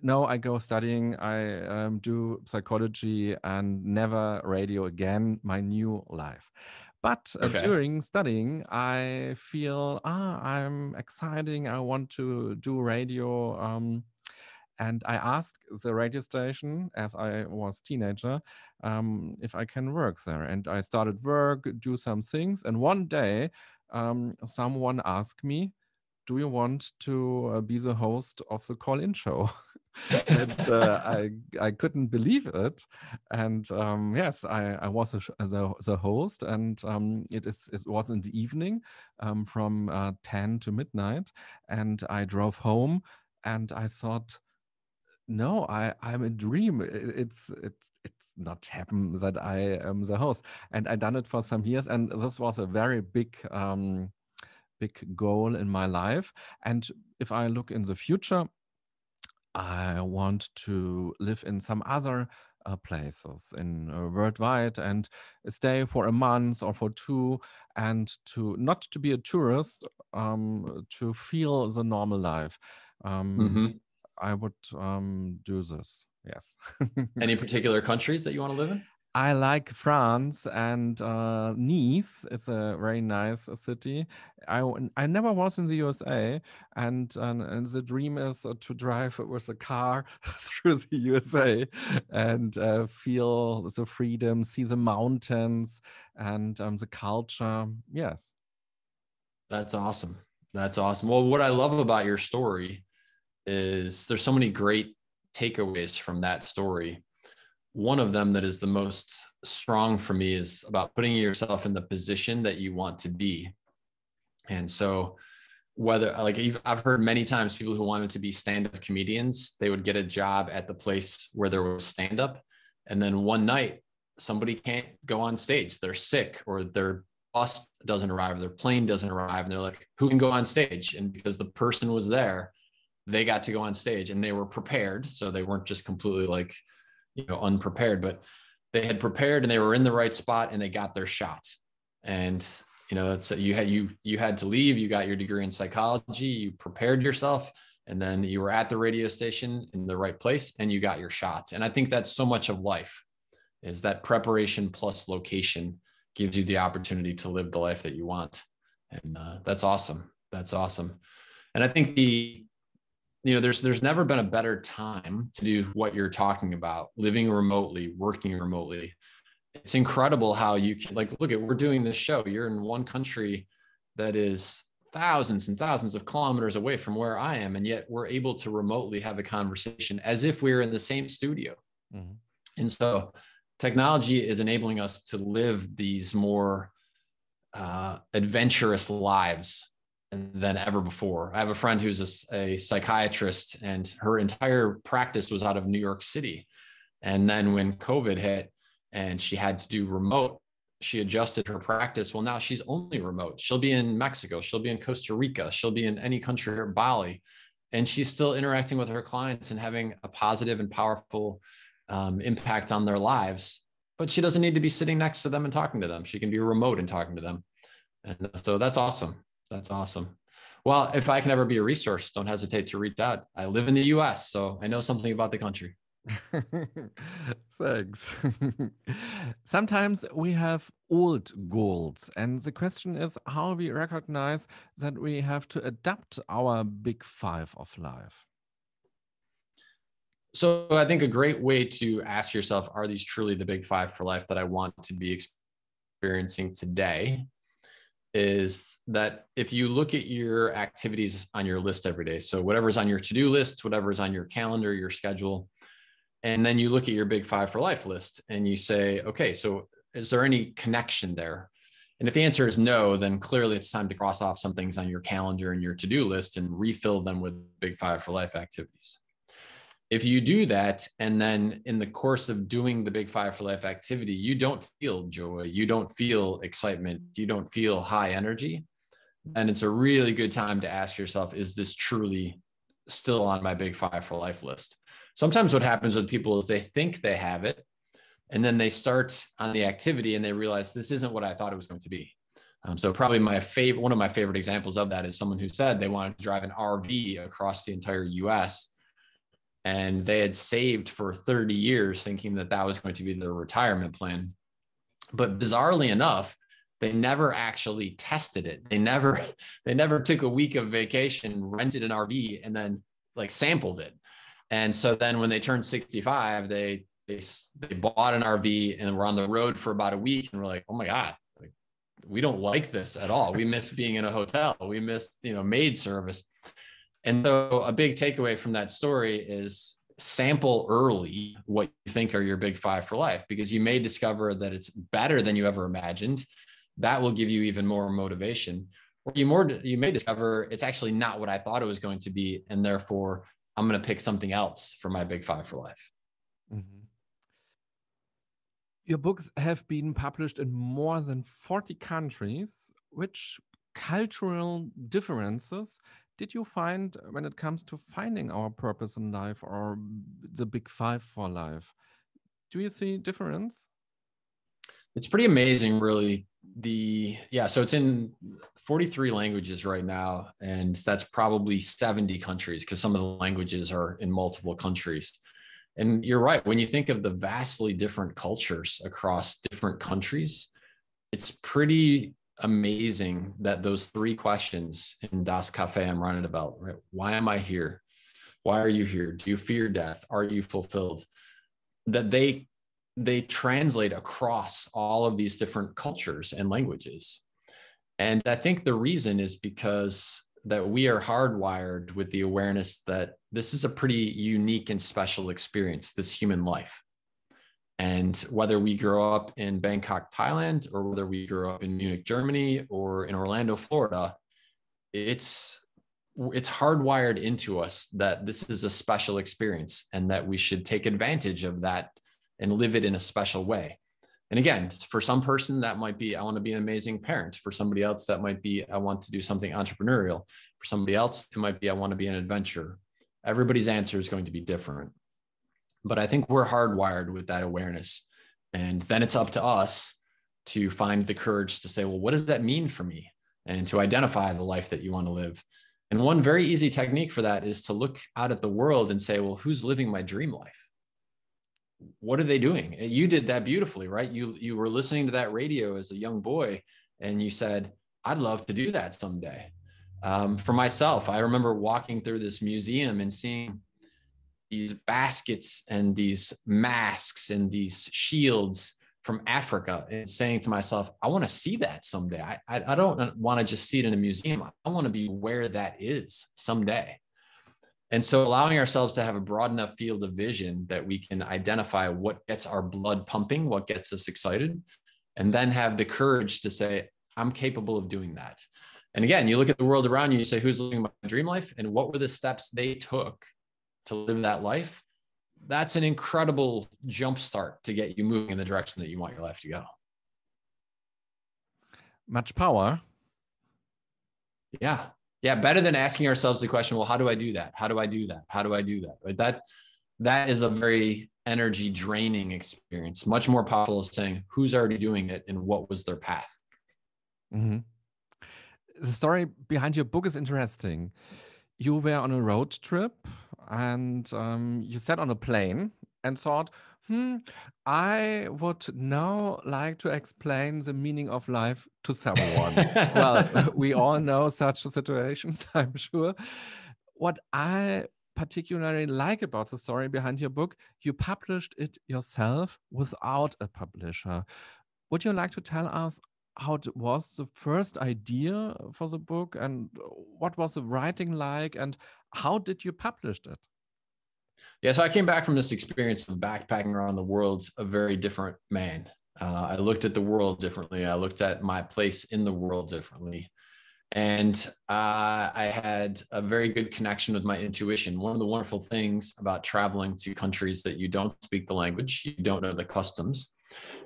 no, I go studying, I do psychology and never radio again, my new life. But during studying, I feel, I'm exciting, I want to do radio. And I asked the radio station as I was teenager if I can work there. And I started work, do some things. And one day, someone asked me, do you want to be the host of the call-in show? And I couldn't believe it. And yes, I was the host, and it was in the evening from 10 to midnight. And I drove home, and I thought, no, I'm a dream. It's not happen that I am the host, and I done it for some years, and this was a very big big goal in my life. And if I look in the future, I want to live in some other places in worldwide and stay for a month or for two, and to not to be a tourist, to feel the normal life. Hmm. I would do this. Yes. Any particular countries that you want to live in? I like France, and Nice is a very nice city. I never was in the USA, and the dream is to drive with a car through the USA and feel the freedom, see the mountains and the culture. Yes. That's awesome. That's awesome. Well, what I love about your story is there's so many great takeaways from that story. One of them that is the most strong for me is about putting yourself in the position that you want to be. And so, whether like I've heard many times people who wanted to be stand-up comedians, they would get a job at the place where there was stand-up, and then one night somebody can't go on stage, they're sick, or their bus doesn't arrive, their plane doesn't arrive, and they're like, who can go on stage? And because the person was there, they got to go on stage, and they were prepared, so they weren't just completely like, unprepared, but they had prepared and they were in the right spot and they got their shot. And it's you had to leave, you got your degree in psychology, you prepared yourself, and then you were at the radio station in the right place and you got your shot. And I think that's so much of life, is that preparation plus location gives you the opportunity to live the life that you want. And that's awesome. That's awesome. And I think there's never been a better time to do what you're talking about, living remotely, working remotely. It's incredible how you can, like, look at, we're doing this show. You're in one country that is thousands and thousands of kilometers away from where I am, and yet we're able to remotely have a conversation as if we were in the same studio. Mm-hmm. And so technology is enabling us to live these more adventurous lives than ever before. I have a friend who's a psychiatrist, and her entire practice was out of New York City. And then when COVID hit and she had to do remote, she adjusted her practice. Well, now she's only remote. She'll be in Mexico, she'll be in Costa Rica, she'll be in any country, or Bali, and she's still interacting with her clients and having a positive and powerful impact on their lives. But she doesn't need to be sitting next to them and talking to them. She can be remote and talking to them. And so that's awesome. That's awesome. Well, if I can ever be a resource, don't hesitate to reach out. I live in the US, so I know something about the country. Thanks. Sometimes we have old goals, and the question is how we recognize that we have to adapt our big five of life. So I think a great way to ask yourself, are these truly the big five for life that I want to be experiencing today, is that if you look at your activities on your list every day, so whatever's on your to-do list, whatever's on your calendar, your schedule, and then you look at your big five for life list and you say, okay, so is there any connection there? And if the answer is no, then clearly it's time to cross off some things on your calendar and your to-do list and refill them with big five for life activities. If you do that, and then in the course of doing the big five for life activity, you don't feel joy, you don't feel excitement, you don't feel high energy, then it's a really good time to ask yourself, is this truly still on my big five for life list? Sometimes what happens with people is they think they have it, and then they start on the activity and they realize this isn't what I thought it was going to be. So probably one of my favorite examples of that is someone who said they wanted to drive an RV across the entire US, and they had saved for 30 years thinking that that was going to be their retirement plan. But bizarrely enough, they never actually tested it. They never took a week of vacation, rented an RV, and then like sampled it. And so then when they turned 65, they bought an RV and were on the road for about a week, and were like, oh my God, like, we don't like this at all. We miss being in a hotel. We miss, maid service. And so a big takeaway from that story is sample early what you think are your big five for life, because you may discover that it's better than you ever imagined. That will give you even more motivation. Or you may discover it's actually not what I thought it was going to be, and therefore I'm going to pick something else for my big five for life. Mm-hmm. Your books have been published in more than 40 countries. Which cultural differences did you find when it comes to finding our purpose in life or the big five for life? Do you see difference? It's pretty amazing, really. So it's in 43 languages right now, and that's probably 70 countries because some of the languages are in multiple countries. And you're right, when you think of the vastly different cultures across different countries, it's pretty amazing that those three questions in Das Café am Roundabout, right? Why am I here? Why are you here? Do you fear death? Are you fulfilled? That they translate across all of these different cultures and languages. And I think the reason is because that we are hardwired with the awareness that this is a pretty unique and special experience, this human life. And whether we grow up in Bangkok, Thailand, or whether we grow up in Munich, Germany, or in Orlando, Florida, it's hardwired into us that this is a special experience and that we should take advantage of that and live it in a special way. And again, for some person, that might be, I want to be an amazing parent. For somebody else, that might be, I want to do something entrepreneurial. For somebody else, it might be, I want to be an adventurer. Everybody's answer is going to be different. But I think we're hardwired with that awareness. And then it's up to us to find the courage to say, well, what does that mean for me? And to identify the life that you want to live. And one very easy technique for that is to look out at the world and say, well, who's living my dream life? What are they doing? You did that beautifully, right? You were listening to that radio as a young boy and you said, I'd love to do that someday. For myself, I remember walking through this museum and seeing these baskets and these masks and these shields from Africa and saying to myself, I want to see that someday. I don't want to just see it in a museum. I want to be where that is someday. And so allowing ourselves to have a broad enough field of vision that we can identify what gets our blood pumping, what gets us excited, and then have the courage to say, I'm capable of doing that. And again, you look at the world around you, you say, who's living my dream life? And what were the steps they took to live that life? That's an incredible jumpstart to get you moving in the direction that you want your life to go. Much power. Yeah. Yeah, better than asking ourselves the question, well, how do I do that? How do I do that? How do I do that? Right? That is a very energy draining experience. Much more powerful is saying who's already doing it and what was their path. Mm-hmm. The story behind your book is interesting. You were on a road trip and you sat on a plane and thought, I would now like to explain the meaning of life to someone. Well, we all know such situations, I'm sure. What I particularly like about the story behind your book, you published it yourself without a publisher. Would you like to tell us how it was the first idea for the book and what was the writing like and how did you publish it? Yeah, so I came back from this experience of backpacking around the world a very different man. I looked at the world differently. I looked at my place in the world differently. And I had a very good connection with my intuition. One of the wonderful things about traveling to countries that you don't speak the language, you don't know the customs,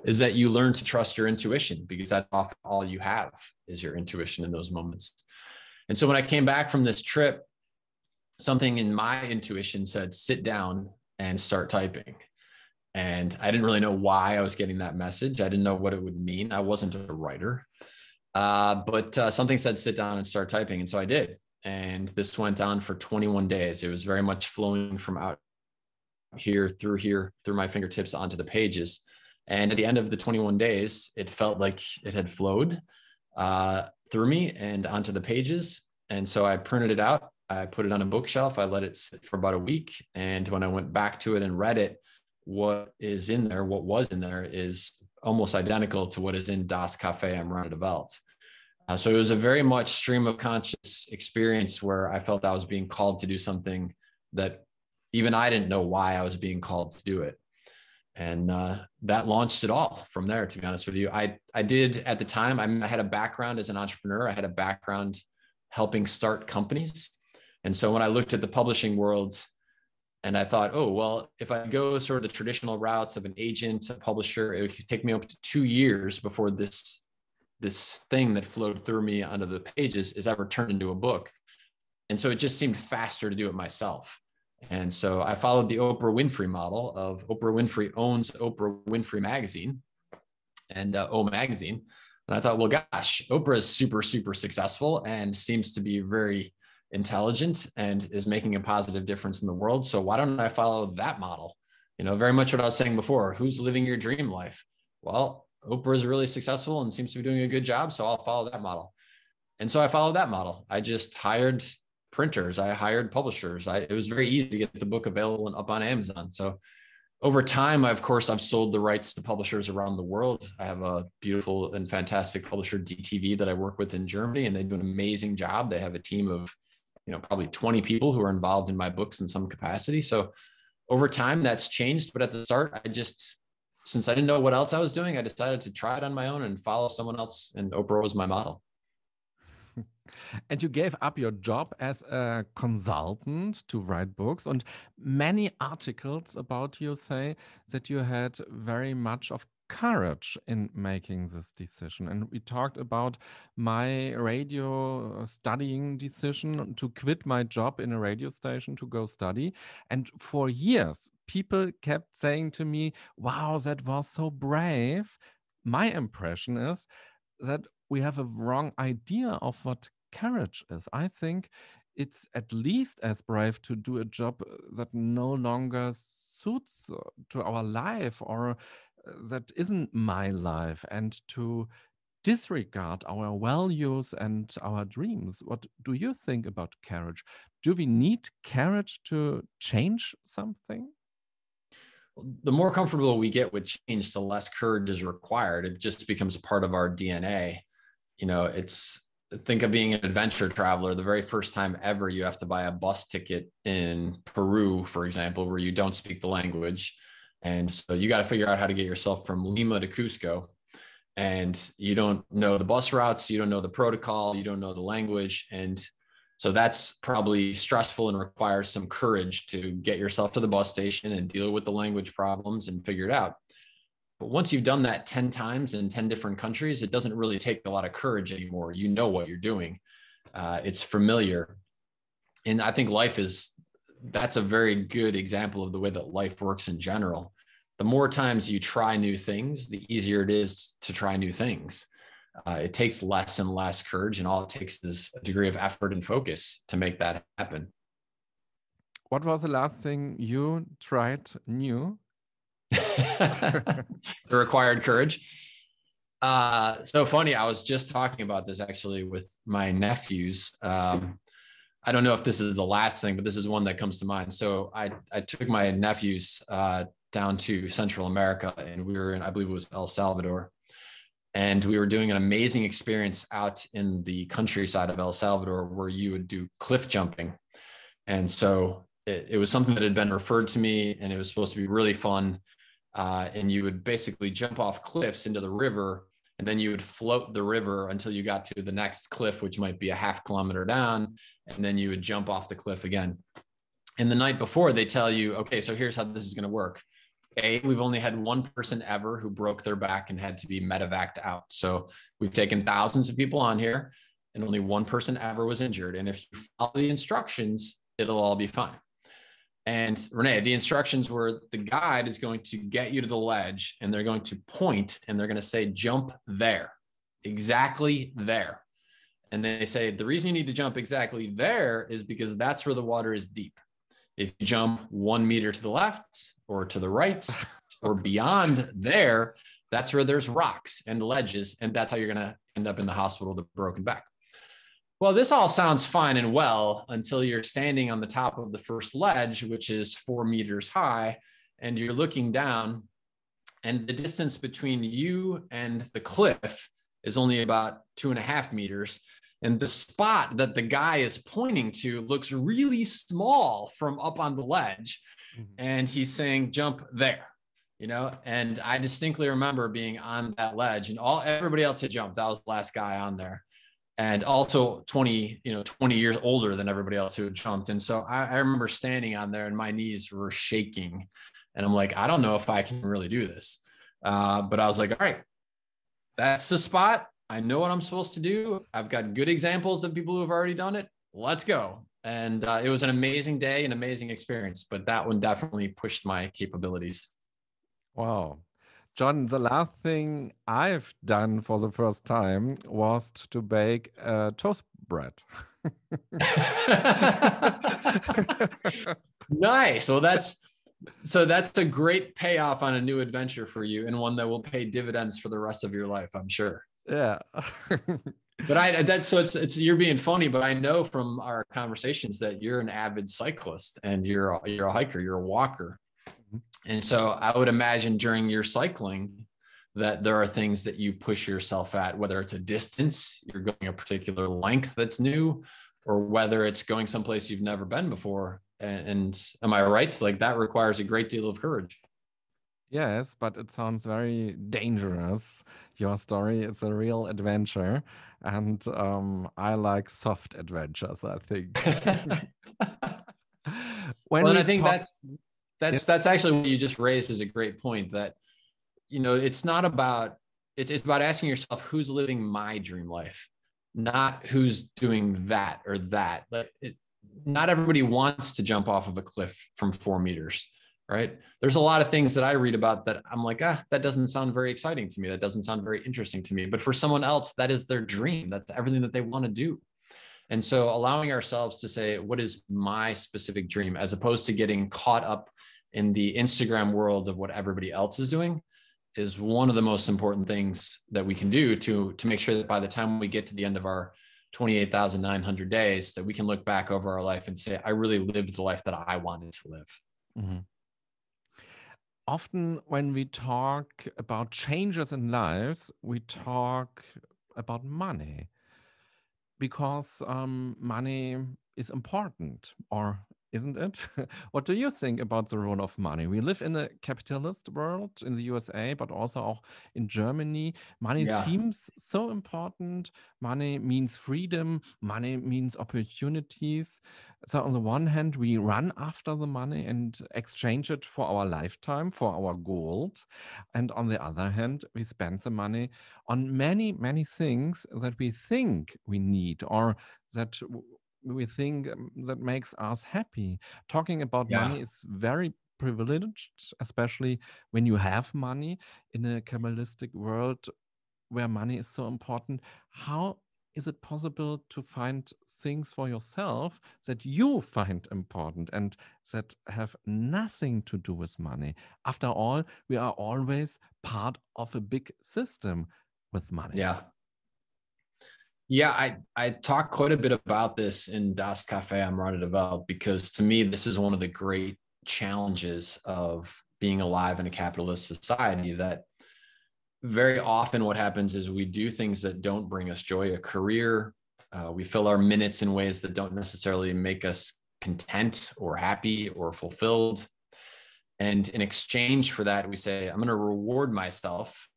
is that you learn to trust your intuition because that's often all you have is your intuition in those moments. And so when I came back from this trip, something in my intuition said, sit down and start typing. And I didn't really know why I was getting that message. I didn't know what it would mean. I wasn't a writer, but something said, sit down and start typing. And so I did. And this went on for 21 days. It was very much flowing from out here, through my fingertips onto the pages. And at the end of the 21 days, it felt like it had flowed through me and onto the pages. And so I printed it out. I put it on a bookshelf. I let it sit for about a week. And when I went back to it and read it, what was in there is almost identical to what is in Das Café am Roundabout. So it was a very much stream of conscious experience where I felt I was being called to do something that even I didn't know why I was being called to do it. And that launched it all from there, to be honest with you. I did at the time, I had a background as an entrepreneur. I had a background helping start companies. And so when I looked at the publishing world and I thought, oh, well, if I go sort of the traditional routes of an agent, a publisher, it would take me up to 2 years before this thing that flowed through me onto the pages is ever turned into a book. And so it just seemed faster to do it myself. And so I followed the Oprah Winfrey model of Oprah Winfrey owns Oprah Winfrey Magazine and O Magazine. And I thought, well, gosh, Oprah is super, super successful and seems to be very intelligent and is making a positive difference in the world. So why don't I follow that model? You know, very much what I was saying before, who's living your dream life? Well, Oprah is really successful and seems to be doing a good job. So I'll follow that model. And so I followed that model. I just hired printers. I hired publishers. It was very easy to get the book available and up on Amazon. So over time, of course, I've sold the rights to publishers around the world. I have a beautiful and fantastic publisher, DTV, that I work with in Germany, and they do an amazing job. They have a team of, probably 20 people who are involved in my books in some capacity. So over time, that's changed. But at the start, since I didn't know what else I was doing, I decided to try it on my own and follow someone else. And Oprah was my model. And you gave up your job as a consultant to write books, and many articles about you say that you had very much of courage in making this decision. And we talked about my radio studying decision to quit my job in a radio station to go study. And for years, people kept saying to me, wow, that was so brave. My impression is that we have a wrong idea of what courage is. I think it's at least as brave to do a job that no longer suits to our life, or that isn't my life, and to disregard our values and our dreams. What do you think about courage? Do we need courage to change something? The more comfortable we get with change, the less courage is required. It just becomes part of our DNA. Think of being an adventure traveler. The very first time ever you have to buy a bus ticket in Peru, for example, where you don't speak the language. And so you got to figure out how to get yourself from Lima to Cusco. And you don't know the bus routes, you don't know the protocol, you don't know the language. And so that's probably stressful and requires some courage to get yourself to the bus station and deal with the language problems and figure it out. But once you've done that 10 times in 10 different countries, it doesn't really take a lot of courage anymore. You know what you're doing. It's familiar. And I think that's a very good example of the way that life works in general. The more times you try new things, the easier it is to try new things. It takes less and less courage, and all it takes is a degree of effort and focus to make that happen. What was the last thing you tried new? The required courage. So funny. I was just talking about this actually with my nephews. I don't know if this is the last thing, but this is one that comes to mind. So I took my nephews down to Central America, and we were in, I believe it was El Salvador. And we were doing an amazing experience out in the countryside of El Salvador where you would do cliff jumping. And so it was something that had been referred to me, and it was supposed to be really fun. And you would basically jump off cliffs into the river, and then you would float the river until you got to the next cliff, which might be a half kilometer down. And then you would jump off the cliff again. And the night before, they tell you, okay, so here's how this is going to work. We've only had one person ever who broke their back and had to be medevaced out. So we've taken thousands of people on here, and only one person ever was injured. And if you follow the instructions, it'll all be fine. And Renee, the instructions were the guide is going to get you to the ledge, and they're going to point, and they're going to say, jump there, exactly there. And they say, the reason you need to jump exactly there is because that's where the water is deep. If you jump 1 meter to the left or to the right or beyond there, that's where there's rocks and ledges. And that's how you're going to end up in the hospital with a broken back. Well, this all sounds fine and well until you're standing on the top of the first ledge, which is 4 meters high, and you're looking down, and the distance between you and the cliff is only about 2.5 meters. And the spot that the guy is pointing to looks really small from up on the ledge. Mm-hmm. And he's saying, jump there, and I distinctly remember being on that ledge, and everybody else had jumped. I was the last guy on there. And also 20 years older than everybody else who had jumped. And so I remember standing on there, and my knees were shaking. And I'm like, I don't know if I can really do this. But I was like, all right, that's the spot. I know what I'm supposed to do. I've got good examples of people who have already done it. Let's go. And it was an amazing day, an amazing experience, but that one definitely pushed my capabilities. Wow. John, the last thing I've done for the first time was to bake toast bread. Nice. Well, that's a great payoff on a new adventure for you, and one that will pay dividends for the rest of your life, I'm sure. Yeah. But that's so it's you're being funny, but I know from our conversations that you're an avid cyclist and you're a hiker, you're a walker. And so I would imagine during your cycling that there are things that you push yourself at, whether it's a distance, you're going a particular length that's new, or whether it's going someplace you've never been before. And am I right? Like that requires a great deal of courage. Yes, but it sounds very dangerous. Your story is a real adventure, and I like soft adventures, I think. When Well, and we I think talk, that's actually what you just raised is a great point that, it's not about, it's about asking yourself, who's living my dream life, not who's doing that or that. Not everybody wants to jump off of a cliff from 4 meters, right? There's a lot of things that I read about that I'm like, that doesn't sound very exciting to me. That doesn't sound very interesting to me. But for someone else, that is their dream. That's everything that they want to do. And so allowing ourselves to say, what is my specific dream, as opposed to getting caught up in the Instagram world of what everybody else is doing, is one of the most important things that we can do to make sure that by the time we get to the end of our 28,900 days, that we can look back over our life and say, I really lived the life that I wanted to live. Mm-hmm. Often when we talk about changes in lives, we talk about money because money is important, or isn't it? What do you think about the role of money? We live in a capitalist world in the USA, but also in Germany. Money Yeah. seems so important. Money means freedom. Money means opportunities. So on the one hand, we run after the money and exchange it for our lifetime, for our gold. And on the other hand, we spend the money on many, many things that we think we need, or that we think that makes us happy. Talking about Yeah. money is very privileged, especially when you have money in a Kabbalistic world where money is so important. How is it possible to find things for yourself that you find important and that have nothing to do with money? After all, we are always part of a big system with money. Yeah. Yeah, I talk quite a bit about this in Das Cafe I'm Ready to Develop, because to me, this is one of the great challenges of being alive in a capitalist society, that very often what happens is we do things that don't bring us joy, a career. We fill our minutes in ways that don't necessarily make us content or happy or fulfilled. And in exchange for that, we say, I'm going to reward myself,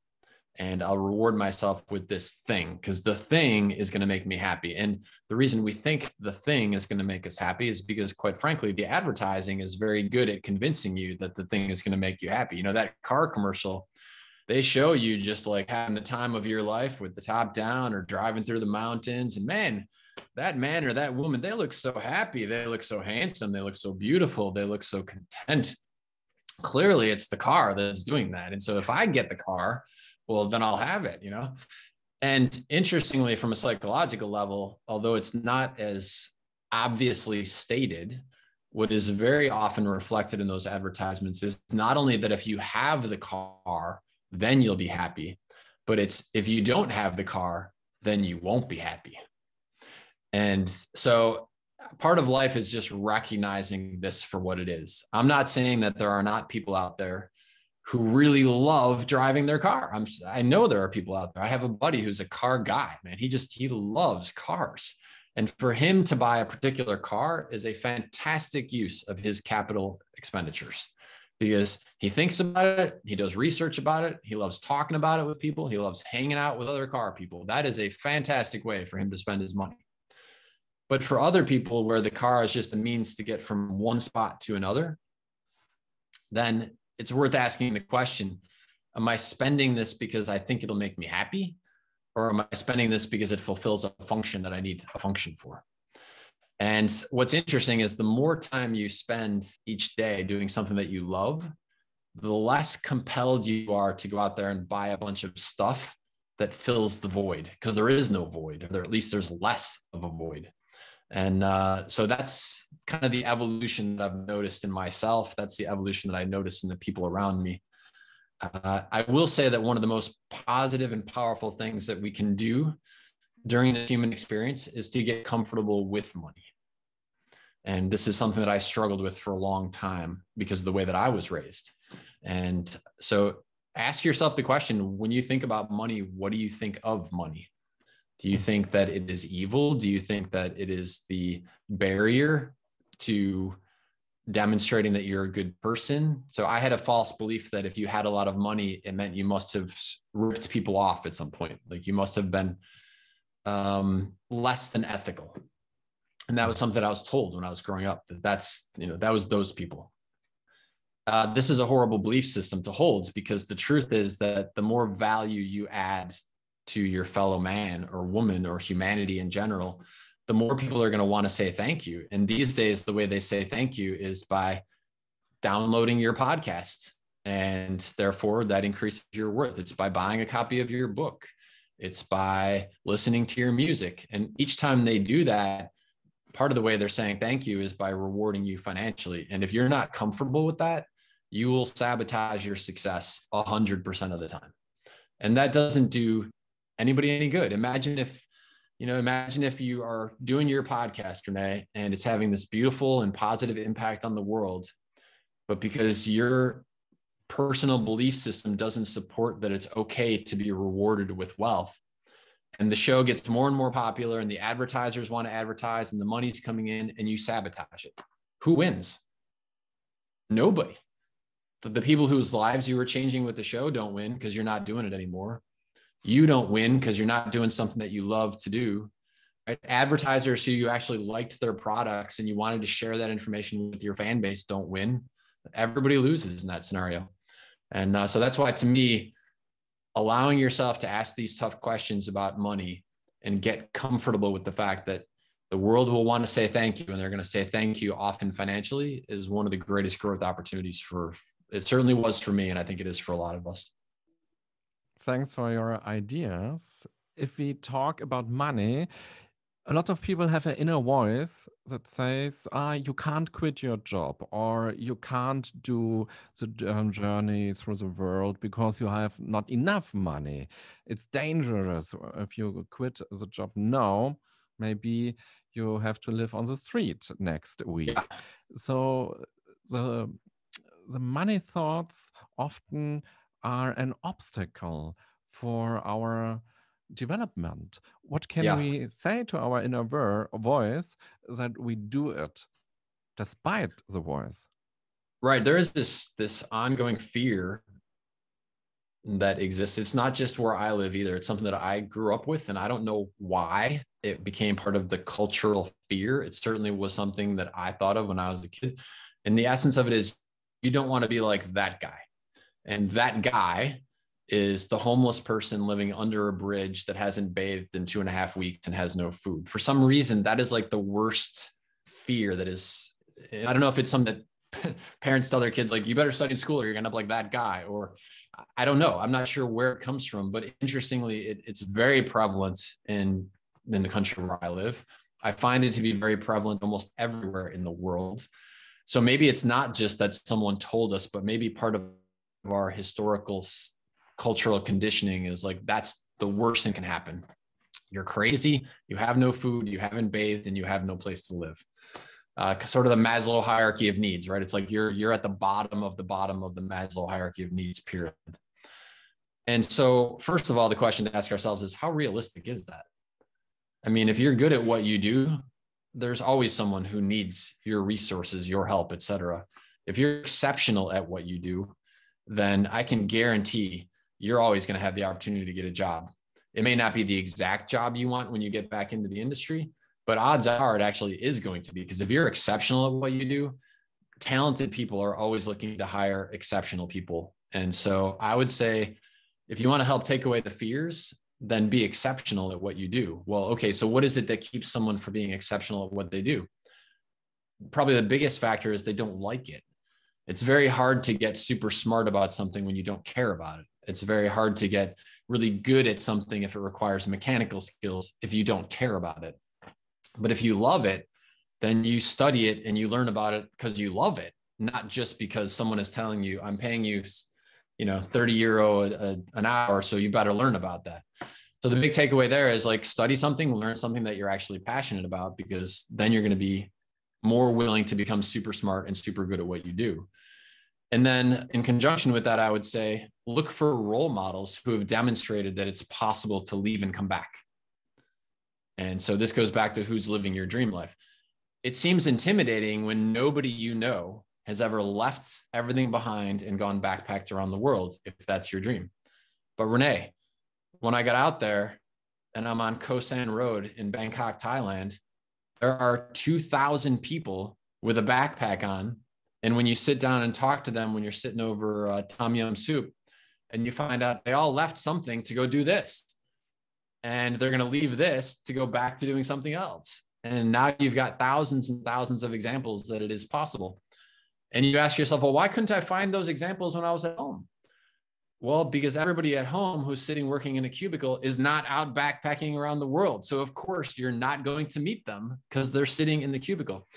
and I'll reward myself with this thing, because the thing is going to make me happy. And the reason we think the thing is going to make us happy is because, quite frankly, the advertising is very good at convincing you that the thing is going to make you happy. That car commercial, they show you just like having the time of your life with the top down or driving through the mountains. And man, that man or that woman, they look so happy. They look so handsome. They look so beautiful. They look so content. Clearly, it's the car that's doing that. And so if I get the car, well, then I'll have it, And interestingly, from a psychological level, although it's not as obviously stated, what is very often reflected in those advertisements is not only that if you have the car, then you'll be happy, but it's if you don't have the car, then you won't be happy. And so part of life is just recognizing this for what it is. I'm not saying that there are not people out there who really love driving their car. I know there are people out there. I have a buddy who's a car guy, man. He loves cars. And for him to buy a particular car is a fantastic use of his capital expenditures, because he thinks about it. He does research about it. He loves talking about it with people. He loves hanging out with other car people. That is a fantastic way for him to spend his money. But for other people, where the car is just a means to get from one spot to another, then it's worth asking the question, am I spending this because I think it'll make me happy? Or am I spending this because it fulfills a function that I need a function for? And what's interesting is the more time you spend each day doing something that you love, the less compelled you are to go out there and buy a bunch of stuff that fills the void, because there is no void, or at least there's less of a void. And so that's kind of the evolution that I've noticed in myself. That's the evolution that I noticed in the people around me. I will say that one of the most positive and powerful things that we can do during the human experience is to get comfortable with money. And this is something that I struggled with for a long time because of the way that I was raised. And so ask yourself the question, when you think about money, what do you think of money? Do you think that it is evil? Do you think that it is the barrier to demonstrating that you're a good person? So I had a false belief that if you had a lot of money, it meant you must have ripped people off at some point. Like you must have been less than ethical. And that was something I was told when I was growing up, that was those people. This is a horrible belief system to hold, because the truth is that the more value you add to your fellow man or woman or humanity in general, the more people are going to want to say thank you. And these days, the way they say thank you is by downloading your podcast. And therefore, that increases your worth. It's by buying a copy of your book. It's by listening to your music. And each time they do that, part of the way they're saying thank you is by rewarding you financially. And if you're not comfortable with that, you will sabotage your success 100% of the time. And that doesn't do anybody any good. Imagine if you are doing your podcast, Renee, and it's having this beautiful and positive impact on the world, but because your personal belief system doesn't support that it's okay to be rewarded with wealth, and the show gets more and more popular and the advertisers want to advertise and the money's coming in, and you sabotage it. Who wins? Nobody. The people whose lives you were changing with the show don't win because you're not doing it anymore. You don't win because you're not doing something that you love to do. Right? Advertisers who you actually liked their products and you wanted to share that information with your fan base don't win. Everybody loses in that scenario. And so that's why, to me, allowing yourself to ask these tough questions about money and get comfortable with the fact that the world will want to say thank you, and they're going to say thank you often financially, is one of the greatest growth opportunities it certainly was for me. And I think it is for a lot of us. Thanks for your ideas. If we talk about money, a lot of people have an inner voice that says, you can't quit your job, or you can't do the journey through the world because you have not enough money. It's dangerous if you quit the job now. Maybe you have to live on the street next week. Yeah. So the money thoughts often are an obstacle for our development. What can we say to our inner voice that we do it despite the voice? Right. There is this ongoing fear that exists. It's not just where I live either. It's something that I grew up with, and I don't know why it became part of the cultural fear. It certainly was something that I thought of when I was a kid. And the essence of it is, you don't want to be like that guy. And that guy is the homeless person living under a bridge that hasn't bathed in 2.5 weeks and has no food. For some reason, that is like the worst fear that is. I don't know if it's something that parents tell their kids, like, you better study in school or you're going to end up like that guy. Or I don't know. I'm not sure where it comes from. But interestingly, it's very prevalent in the country where I live. I find it to be very prevalent almost everywhere in the world. So maybe it's not just that someone told us, but maybe part of our historical cultural conditioning is like, that's the worst thing can happen. You're crazy. You have no food, you haven't bathed, and you have no place to live. Sort of the Maslow hierarchy of needs, right? It's like you're at the bottom of the Maslow hierarchy of needs pyramid. And so, first of all, the question to ask ourselves is, how realistic is that? I mean, if you're good at what you do, there's always someone who needs your resources, your help, etc. If you're exceptional at what you do, then I can guarantee you're always going to have the opportunity to get a job. It may not be the exact job you want when you get back into the industry, but odds are it actually is going to be, because if you're exceptional at what you do, talented people are always looking to hire exceptional people. And so I would say, if you want to help take away the fears, then be exceptional at what you do. Well, okay, so what is it that keeps someone from being exceptional at what they do? Probably the biggest factor is they don't like it. It's very hard to get super smart about something when you don't care about it. It's very hard to get really good at something if it requires mechanical skills if you don't care about it. But if you love it, then you study it and you learn about it because you love it, not just because someone is telling you, I'm paying you, 30 euro an hour, so you better learn about that. So the big takeaway there is like study something, learn something that you're actually passionate about, because then you're going to be more willing to become super smart and super good at what you do. And then in conjunction with that, I would say, look for role models who have demonstrated that it's possible to leave and come back. And so this goes back to who's living your dream life. It seems intimidating when nobody you know has ever left everything behind and gone backpacked around the world, if that's your dream. But Renee, when I got out there and I'm on Khao San Road in Bangkok, Thailand, there are 2,000 people with a backpack on. And when you sit down and talk to them, when you're sitting over tom yum soup, and you find out they all left something to go do this, and they're going to leave this to go back to doing something else. And now you've got thousands and thousands of examples that it is possible. And you ask yourself, well, why couldn't I find those examples when I was at home? Well, because everybody at home who's sitting working in a cubicle is not out backpacking around the world. So of course you're not going to meet them because they're sitting in the cubicle.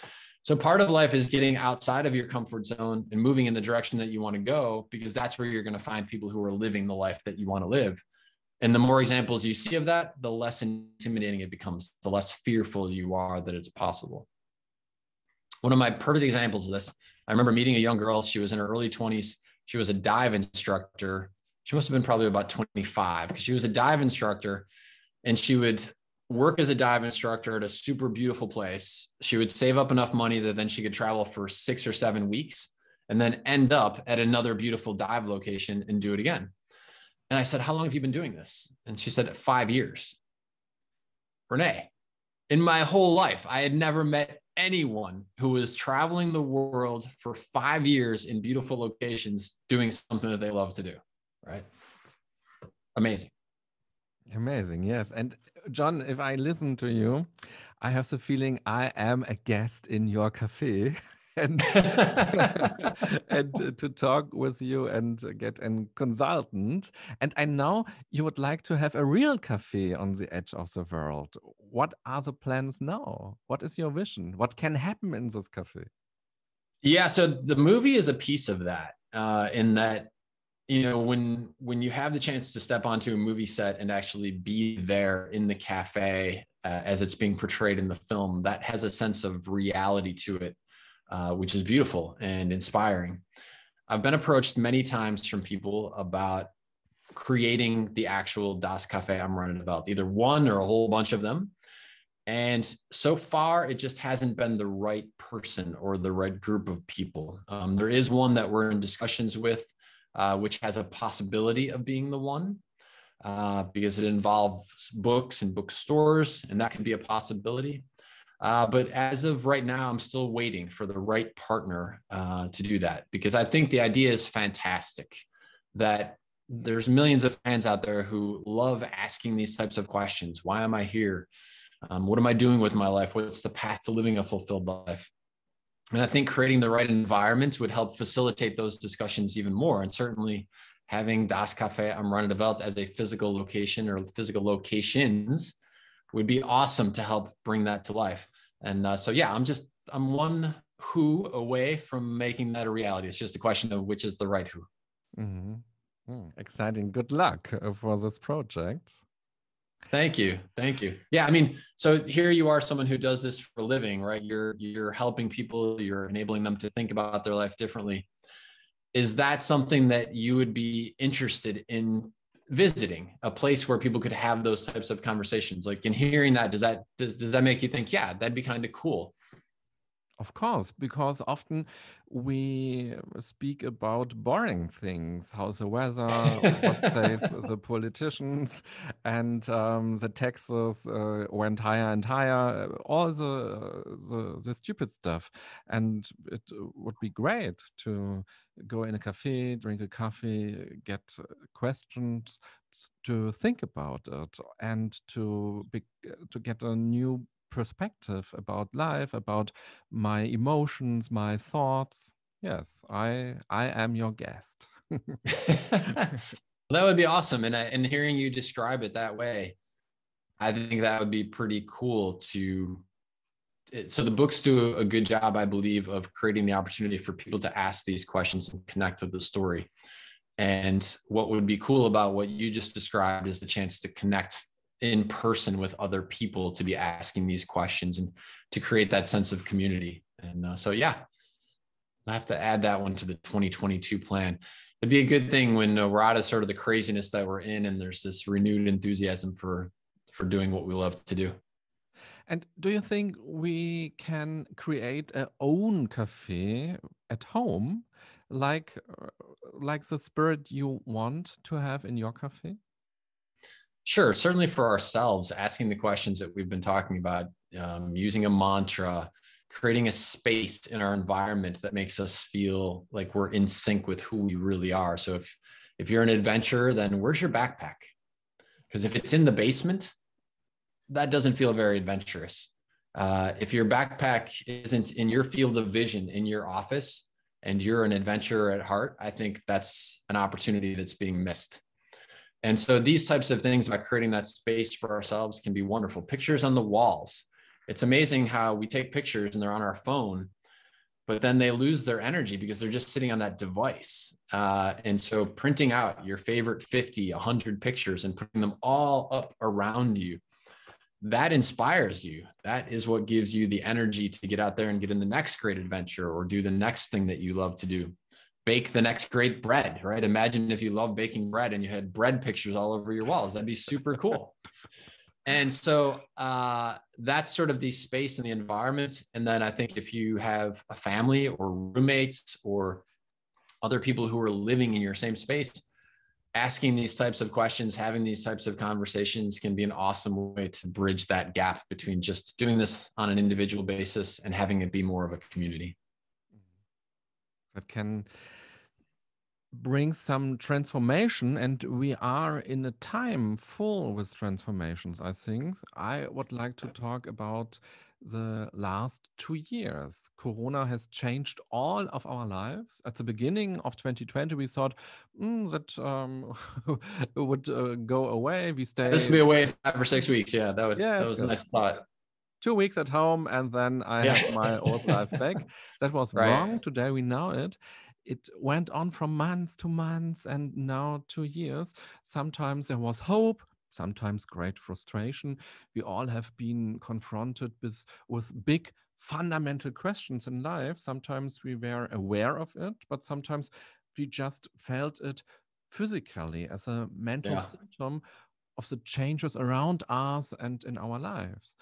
So part of life is getting outside of your comfort zone and moving in the direction that you want to go, because that's where you're going to find people who are living the life that you want to live. And the more examples you see of that, the less intimidating it becomes, the less fearful you are that it's possible. One of my perfect examples of this, I remember meeting a young girl. She was in her early 20s. She was a dive instructor. She must have been probably about 25, because she was a dive instructor, and she would work as a dive instructor at a super beautiful place. She would save up enough money that then she could travel for 6 or 7 weeks and then end up at another beautiful dive location and do it again. And I said, how long have you been doing this? And she said, 5 years. Renee, in my whole life, I had never met anyone who was traveling the world for 5 years in beautiful locations doing something that they love to do, right? Amazing. Amazing, yes. And John, if I listen to you, I have the feeling I am a guest in your cafe. And, and to talk with you and get a consultant. And I know you would like to have a real cafe on the edge of the world. What are the plans now? What is your vision? What can happen in this cafe? Yeah, so the movie is a piece of that, in that, when you have the chance to step onto a movie set and actually be there in the cafe as it's being portrayed in the film, that has a sense of reality to it. Which is beautiful and inspiring. I've been approached many times from people about creating the actual Das Café am Rande der Welt, either one or a whole bunch of them. And so far, it just hasn't been the right person or the right group of people. There is one that we're in discussions with, which has a possibility of being the one, because it involves books and bookstores, and that can be a possibility. But as of right now, I'm still waiting for the right partner to do that, because I think the idea is fantastic, that there's millions of fans out there who love asking these types of questions. Why am I here? What am I doing with my life? What's the path to living a fulfilled life? And I think creating the right environment would help facilitate those discussions even more. And certainly having Das Café am Rande der Welt as a physical location or physical locations would be awesome to help bring that to life. And so, yeah, I'm one who away from making that a reality. It's just a question of which is the right who. Mm-hmm. Exciting. Good luck for this project. Thank you. Thank you. Yeah. I mean, so here you are, someone who does this for a living, right? You're helping people, you're enabling them to think about their life differently. Is that something that you would be interested in visiting, a place where people could have those types of conversations? Like, in hearing that, does that make you think, yeah, that'd be kind of cool? Of course, because often we speak about boring things, how's the weather, what says the politicians, and the taxes went higher and higher, all the stupid stuff. And it would be great to go in a cafe, drink a coffee, get questions to think about it, and to get a new perspective about life, about my emotions, my thoughts. Yes, I am your guest. That would be awesome. And hearing you describe it that way, I think that would be pretty cool so the books do a good job, I believe, of creating the opportunity for people to ask these questions and connect with the story. And what would be cool about what you just described is the chance to connect in person with other people, to be asking these questions and to create that sense of community. And so, yeah, I have to add that one to the 2022 plan. It'd be a good thing when we're out of sort of the craziness that we're in, and there's this renewed enthusiasm for doing what we love to do. And do you think we can create our own cafe at home, like like the spirit you want to have in your cafe? Sure, certainly for ourselves, asking the questions that we've been talking about, using a mantra, creating a space in our environment that makes us feel like we're in sync with who we really are. So if you're an adventurer, then where's your backpack? Because if it's in the basement, that doesn't feel very adventurous. If your backpack isn't in your field of vision in your office and you're an adventurer at heart, I think that's an opportunity that's being missed. And so these types of things about creating that space for ourselves can be wonderful. Pictures on the walls. It's amazing how we take pictures and they're on our phone, but then they lose their energy because they're just sitting on that device. And so printing out your favorite 50, 100 pictures and putting them all up around you, that inspires you. That is what gives you the energy to get out there and get in the next great adventure or do the next thing that you love to do. Bake the next great bread, right? Imagine if you love baking bread and you had bread pictures all over your walls. That'd be super cool. And so that's sort of the space and the environment. And then I think if you have a family or roommates or other people who are living in your same space, asking these types of questions, having these types of conversations can be an awesome way to bridge that gap between just doing this on an individual basis and having it be more of a community. That can bring some transformation, and we are in a time full with transformations. I think I would like to talk about the last 2 years. Corona has changed all of our lives. At the beginning of 2020, we thought that would go away. We This stay, will be away 5 or 6 weeks. Yeah, yeah, that was a nice thought. 2 weeks at home, and then I Yeah. have my old life back. That was Right. wrong. Today we know it. It went on from months to months and now 2 years. Sometimes there was hope, sometimes great frustration. We all have been confronted with big fundamental questions in life. Sometimes we were aware of it, but sometimes we just felt it physically as a mental Yeah. symptom of the changes around us and in our lives.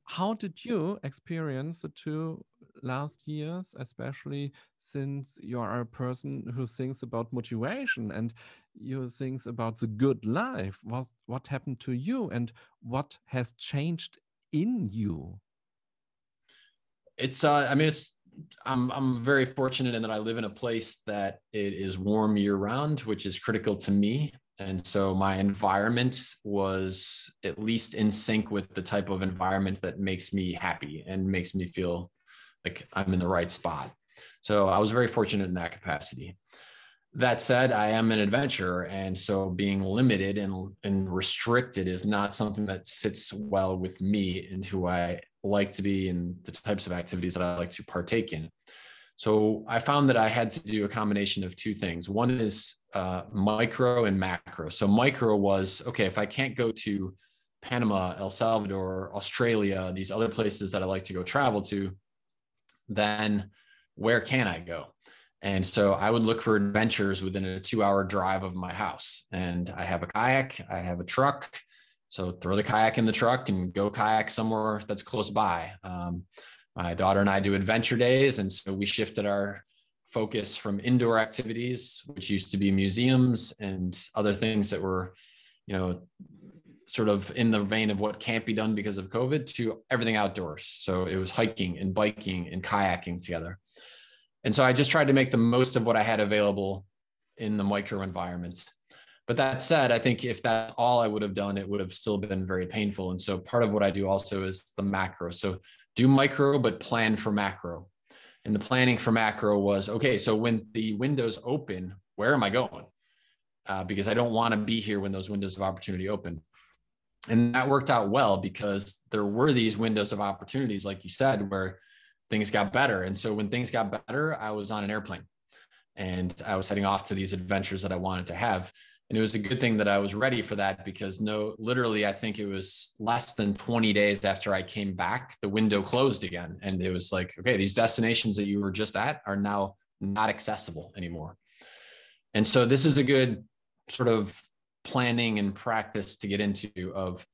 How did you experience the 2 last years, especially since you are a person who thinks about motivation and you thinks about the good life? What happened to you and what has changed in you? I mean, I'm very fortunate in that I live in a place that it is warm year round, which is critical to me. And so my environment was at least in sync with the type of environment that makes me happy and makes me feel like I'm in the right spot. So I was very fortunate in that capacity. That said, I am an adventurer. And so being limited and restricted is not something that sits well with me and who I like to be and the types of activities that I like to partake in. So I found that I had to do a combination of two things. One is micro and macro. So micro was, okay, if I can't go to Panama, El Salvador, Australia, these other places that I like to go travel to, then where can I go? And so I would look for adventures within a 2-hour drive of my house. And I have a kayak, I have a truck. So throw the kayak in the truck and go kayak somewhere that's close by. My daughter and I do adventure days. And so we shifted our focus from indoor activities, which used to be museums and other things that were, sort of in the vein of what can't be done because of COVID, to everything outdoors. So it was hiking and biking and kayaking together. And so I just tried to make the most of what I had available in the micro environment. But that said, I think if that's all I would have done, it would have still been very painful. And so part of what I do also is the macro. So do micro, but plan for macro. And the planning for macro was, okay, so when the windows open, where am I going? Because I don't want to be here when those windows of opportunity open. And that worked out well because there were these windows of opportunities, like you said, where things got better. And so when things got better, I was on an airplane and I was heading off to these adventures that I wanted to have. And it was a good thing that I was ready for that, because literally, I think it was less than 20 days after I came back, the window closed again. And it was like, okay, these destinations that you were just at are now not accessible anymore. And so this is a good sort of planning and practice to get into, of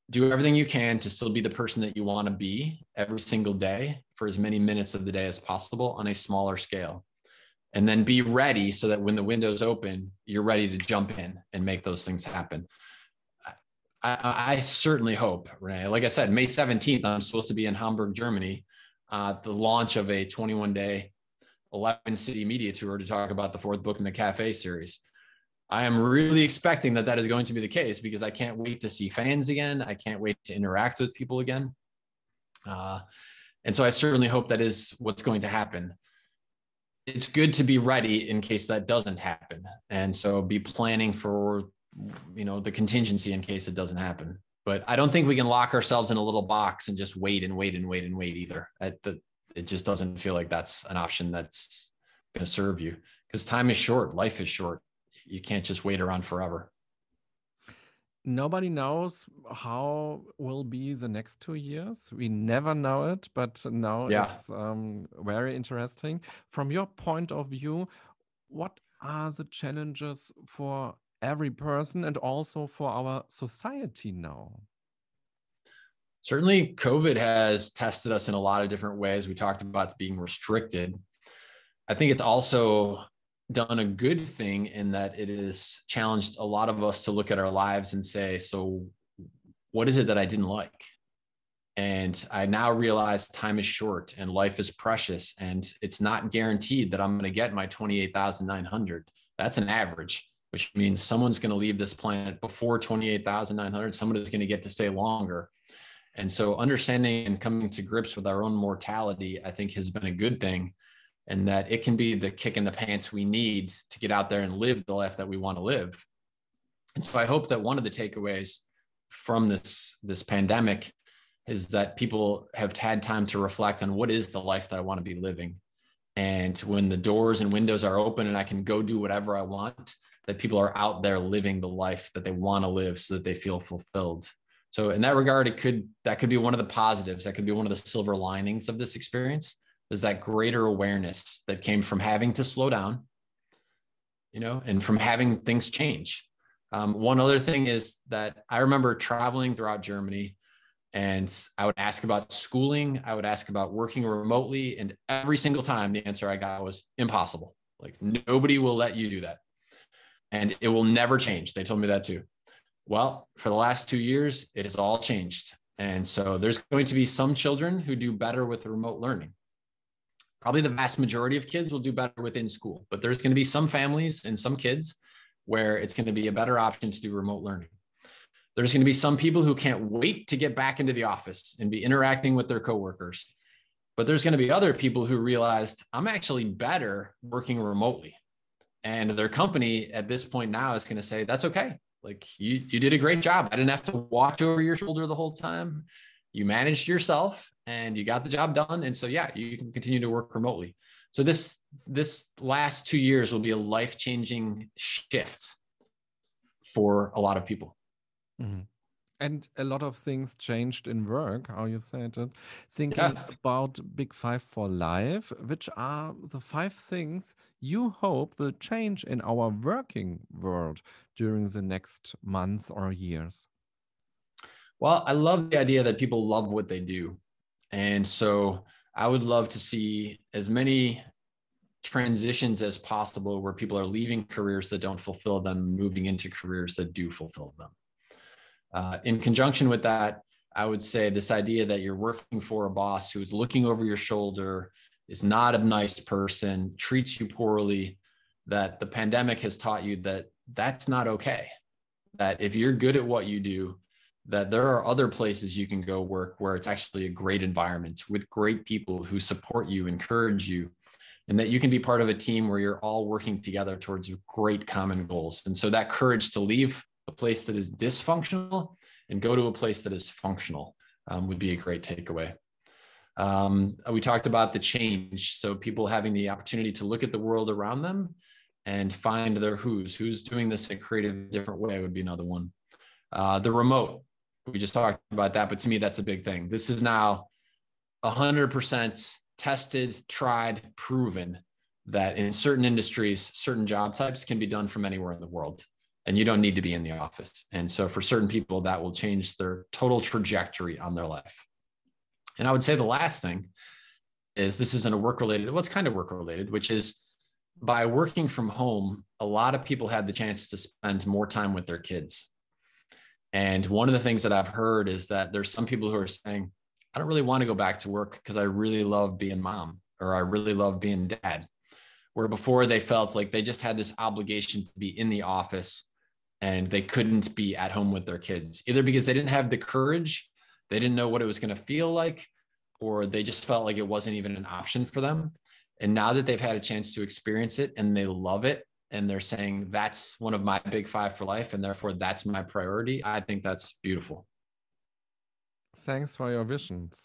do everything you can to still be the person that you want to be every single day for as many minutes of the day as possible on a smaller scale. And then be ready so that when the windows open, you're ready to jump in and make those things happen. I certainly hope, Renee, like I said, May 17th, I'm supposed to be in Hamburg, Germany, the launch of a 21-day, 11-city media tour to talk about the fourth book in the Cafe series. I am really expecting that is going to be the case, because I can't wait to see fans again. I can't wait to interact with people again. And so I certainly hope that is what's going to happen. It's good to be ready in case that doesn't happen. And so be planning for, the contingency in case it doesn't happen. But I don't think we can lock ourselves in a little box and just wait and wait and wait and wait either. It just doesn't feel like that's an option that's going to serve you, because time is short. Life is short. You can't just wait around forever. Nobody knows how will be the next 2 years. We never know it, but now it's very interesting. From your point of view, what are the challenges for every person and also for our society now? Certainly, COVID has tested us in a lot of different ways. We talked about being restricted. I think it's also done a good thing in that it has challenged a lot of us to look at our lives and say, so what is it that I didn't like? And I now realize time is short and life is precious, and it's not guaranteed that I'm going to get my 28,900. That's an average, which means someone's going to leave this planet before 28,900. Someone is going to get to stay longer. And so understanding and coming to grips with our own mortality, I think, has been a good thing, and that it can be the kick in the pants we need to get out there and live the life that we want to live. And so I hope that one of the takeaways from this pandemic is that people have had time to reflect on what is the life that I want to be living. And when the doors and windows are open and I can go do whatever I want, that people are out there living the life that they want to live so that they feel fulfilled. So in that regard, that could be one of the positives. That could be one of the silver linings of this experience, is that greater awareness that came from having to slow down, and from having things change. One other thing is that I remember traveling throughout Germany, and I would ask about schooling. I would ask about working remotely. And every single time the answer I got was impossible. Like, nobody will let you do that. And it will never change. They told me that too. Well, for the last 2 years, it has all changed. And so there's going to be some children who do better with remote learning. Probably the vast majority of kids will do better within school, but there's going to be some families and some kids where it's going to be a better option to do remote learning. There's going to be some people who can't wait to get back into the office and be interacting with their coworkers. But there's going to be other people who realized, I'm actually better working remotely. And their company at this point now is going to say, that's okay. Like, you did a great job. I didn't have to watch over your shoulder the whole time. You managed yourself and you got the job done. And so, yeah, you can continue to work remotely. So this last 2 years will be a life-changing shift for a lot of people. Mm-hmm. And a lot of things changed in work, how you said it. Thinking about Big Five for Life, which are the 5 things you hope will change in our working world during the next month or years? Well, I love the idea that people love what they do. And so I would love to see as many transitions as possible where people are leaving careers that don't fulfill them, moving into careers that do fulfill them. In conjunction with that, I would say this idea that you're working for a boss who is looking over your shoulder, is not a nice person, treats you poorly, that the pandemic has taught you that that's not okay. That if you're good at what you do, that there are other places you can go work where it's actually a great environment with great people who support you, encourage you, and that you can be part of a team where you're all working together towards great common goals. And so that courage to leave a place that is dysfunctional and go to a place that is functional would be a great takeaway. We talked about the change. So people having the opportunity to look at the world around them and find their who's doing this in a creative, different way would be another one. The remote, we just talked about that, but to me, that's a big thing. This is now 100% tested, tried, proven that in certain industries, certain job types can be done from anywhere in the world, and you don't need to be in the office. And so for certain people, that will change their total trajectory on their life. And I would say the last thing is, this isn't a work-related, well, it's kind of work-related, which is by working from home, a lot of people had the chance to spend more time with their kids. And one of the things that I've heard is that there's some people who are saying, I don't really want to go back to work because I really love being mom, or I really love being dad. Where before they felt like they just had this obligation to be in the office and they couldn't be at home with their kids, either because they didn't have the courage, they didn't know what it was going to feel like, or they just felt like it wasn't even an option for them. And now that they've had a chance to experience it and they love it, and they're saying, that's one of my big 5 for life, and therefore that's my priority, I think that's beautiful. Thanks for your visions.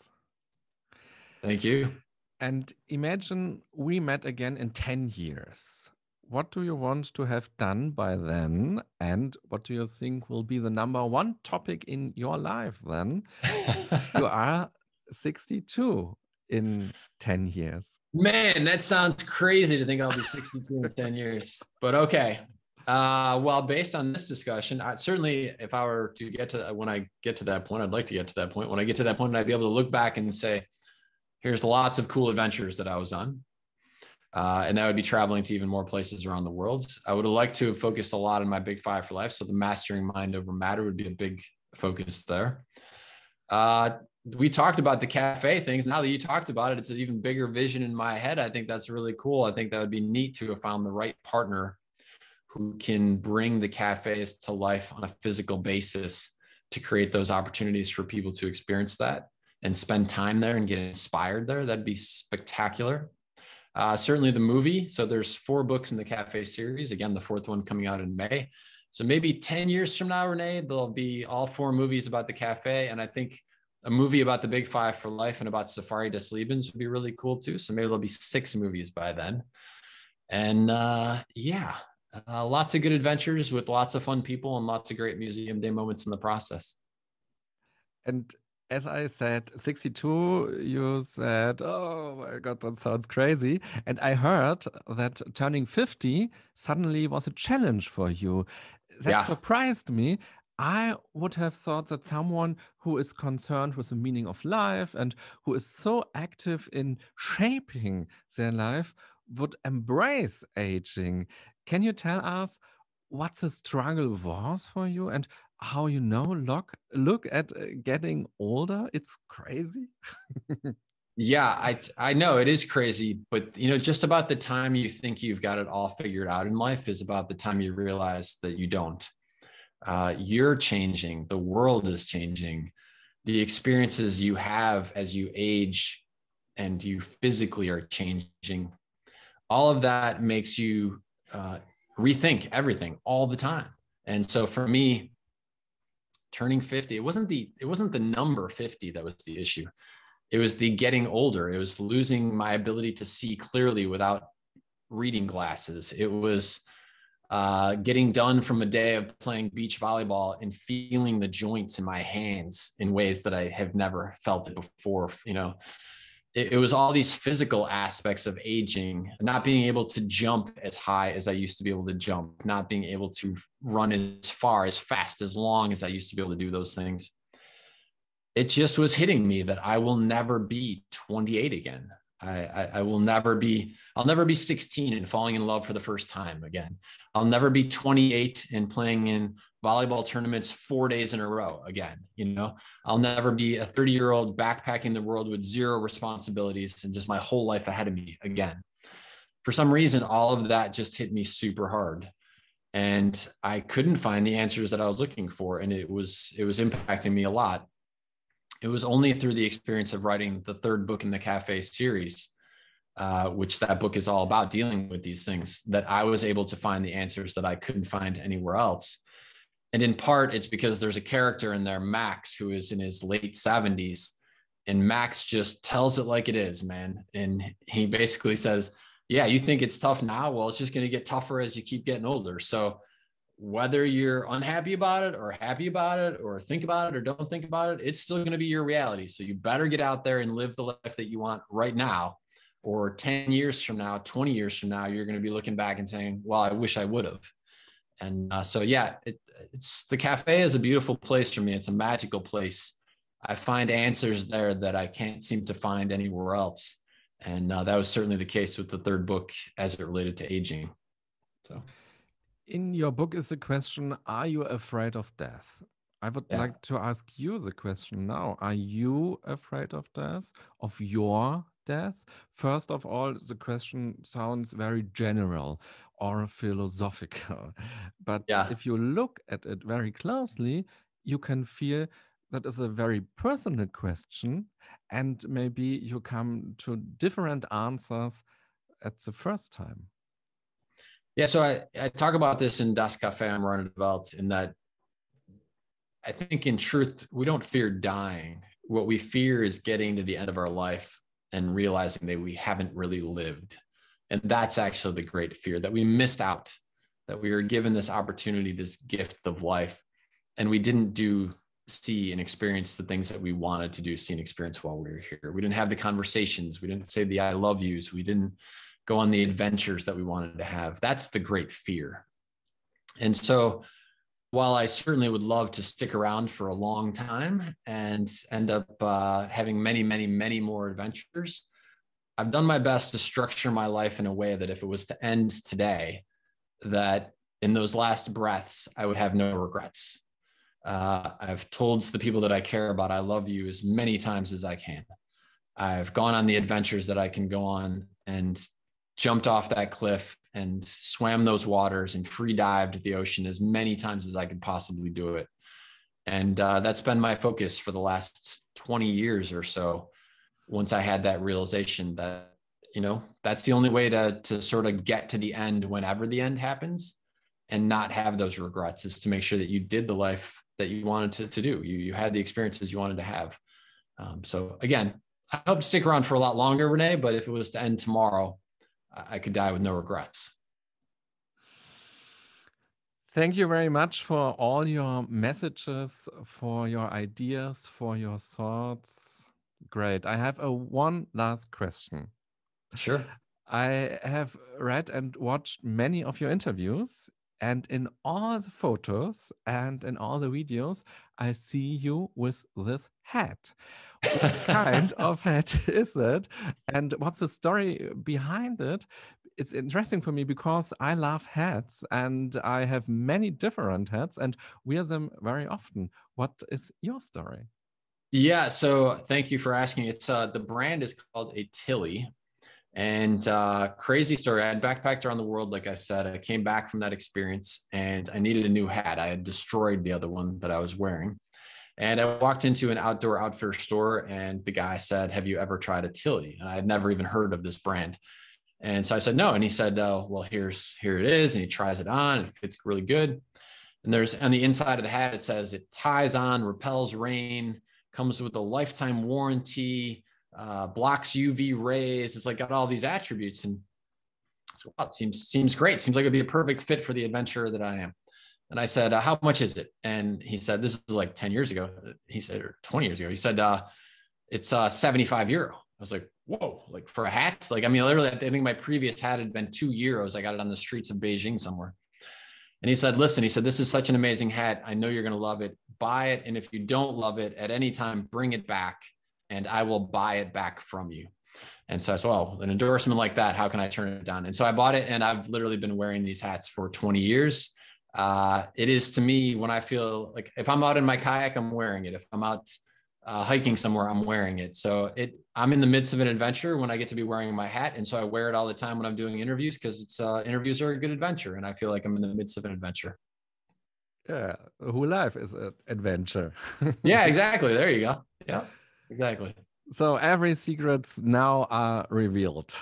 Thank you. And imagine we met again in 10 years. What do you want to have done by then? And what do you think will be the number one topic in your life then? You are 62 in 10 years. Man, that sounds crazy to think I'll be 62 in 10 years, but okay. Well, based on this discussion, certainly if I were to get to, when I get to that point, I'd like to get to that point. When I get to that point, I'd be able to look back and say, here's lots of cool adventures that I was on. And that would be traveling to even more places around the world. I would have liked to have focused a lot on my big 5 for life. So the mastering mind over matter would be a big focus there. We talked about the cafe things. Now that you talked about it, it's an even bigger vision in my head. I think that's really cool. I think that would be neat to have found the right partner who can bring the cafes to life on a physical basis to create those opportunities for people to experience that and spend time there and get inspired there. That'd be spectacular. Certainly the movie. So there's 4 books in the cafe series. Again, the 4th one coming out in May. So maybe 10 years from now, Renee, there'll be all 4 movies about the cafe. And I think a movie about the big 5 for life and about Safari des Lebens would be really cool too. So maybe there'll be 6 movies by then. And lots of good adventures with lots of fun people and lots of great museum day moments in the process. And as I said, 62, you said, oh my God, that sounds crazy. And I heard that turning 50 suddenly was a challenge for you. That surprised me. I would have thought that someone who is concerned with the meaning of life and who is so active in shaping their life would embrace aging. Can you tell us what the struggle was for you and how look at getting older? It's crazy. Yeah, I know it is crazy, but just about the time you think you've got it all figured out in life is about the time you realize that you don't. You're changing, the world is changing, the experiences you have as you age and you physically are changing. All of that makes you rethink everything all the time. And so for me, turning 50, it wasn't the number 50 that was the issue. It was the getting older. It was losing my ability to see clearly without reading glasses. It was getting done from a day of playing beach volleyball and feeling the joints in my hands in ways that I have never felt it before. It was all these physical aspects of aging, not being able to jump as high as I used to be able to jump, not being able to run as far, as fast, as long as I used to be able to do those things. it just was hitting me that I will never be 28 again. I will never be, I'll never be 16 and falling in love for the first time again. I'll never be 28 and playing in volleyball tournaments 4 days in a row again. You know, I'll never be a 30-year-old backpacking the world with zero responsibilities and just my whole life ahead of me again. For some reason, all of that just hit me super hard. And I couldn't find the answers that I was looking for. And it was impacting me a lot. It was only through the experience of writing the third book in the Cafe series, which that book is all about, dealing with these things, that I was able to find the answers that I couldn't find anywhere else. And in part, it's because there's a character in there, Max, who is in his late 70s. And Max just tells it like it is, man. And he basically says, yeah, you think it's tough now? Well, it's just going to get tougher as you keep getting older. So whether you're unhappy about it or happy about it or think about it or don't think about it, it's still going to be your reality. So you better get out there and live the life that you want right now, or 10 years from now, 20 years from now, you're going to be looking back and saying, well, I wish I would have. And so, yeah, it's the Cafe is a beautiful place for me. It's a magical place. I find answers there that I can't seem to find anywhere else. And that was certainly the case with the third book as it related to aging. So. In your book is the question, are you afraid of death? I would like to ask you the question now. Are you afraid of death, of your death? First of all, the question sounds very general or philosophical. But if you look at it very closely, you can feel that is a very personal question. And maybe you come to different answers at the first time. Yeah, so I talk about this in Das Café am Rande der Welt, in that I think in truth, we don't fear dying. What we fear is getting to the end of our life and realizing that we haven't really lived. And that's actually the great fear, that we missed out, that we were given this opportunity, this gift of life, and we didn't see and experience the things that we wanted to do, see and experience while we were here. We didn't have the conversations. We didn't say the I love yous. We didn't go on the adventures that we wanted to have. That's the great fear. And so while I certainly would love to stick around for a long time and end up having many, many, many more adventures, I've done my best to structure my life in a way that if it was to end today, that in those last breaths, I would have no regrets. I've told the people that I care about, I love you, as many times as I can. I've gone on the adventures that I can go on and jumped off that cliff and swam those waters and free dived the ocean as many times as I could possibly do it. And that's been my focus for the last 20 years or so. Once I had that realization that, you know, that's the only way to sort of get to the end whenever the end happens and not have those regrets, is to make sure that you did the life that you wanted to do. You had the experiences you wanted to have. So again, I hope to stick around for a lot longer, Renee, but if it was to end tomorrow, I could die with no regrets. Thank you very much for all your messages, for your ideas, for your thoughts. Great. I have one last question. Sure. I have read and watched many of your interviews, and in all the photos and in all the videos, I see you with this hat. What kind of hat is it? And what's the story behind it? It's interesting for me because I love hats and I have many different hats and wear them very often. What is your story? Yeah, so thank you for asking. It's the brand is called a Tilly. And crazy story. I had backpacked around the world, like I said. I came back from that experience and I needed a new hat. I had destroyed the other one that I was wearing. And I walked into an outdoor outfitter store and the guy said, "Have you ever tried a Tilly?" And I had never even heard of this brand. And so I said, "No." And he said, "Well, here it is." And he tries it on. It fits really good. And there's on the inside of the hat, it says it ties on, repels rain, comes with a lifetime warranty, blocks UV rays. It's like got all these attributes. And so, wow, it seems great. Seems like it'd be a perfect fit for the adventurer that I am. And I said, "How much is it?" And he said, this is like 10 years ago. He said, or 20 years ago. He said, it's €75. I was like, whoa, like for a hat? Like, I mean, literally, I think my previous hat had been €2. I got it on the streets of Beijing somewhere. And he said, "Listen," he said, "this is such an amazing hat. I know you're going to love it, buy it. And if you don't love it at any time, bring it back and I will buy it back from you. And so I said, well, an endorsement like that, how can I turn it down? And so I bought it, and I've literally been wearing these hats for 20 years. It is, to me, when I feel like, if I'm out in my kayak, I'm wearing it. If I'm out hiking somewhere, I'm wearing it. So I'm in the midst of an adventure when I get to be wearing my hat. And so I wear it all the time when I'm doing interviews, because interviews are a good adventure. And I feel like I'm in the midst of an adventure. Yeah, whole life is an adventure. Yeah, exactly. There you go. Yeah, exactly. So every secrets now are revealed.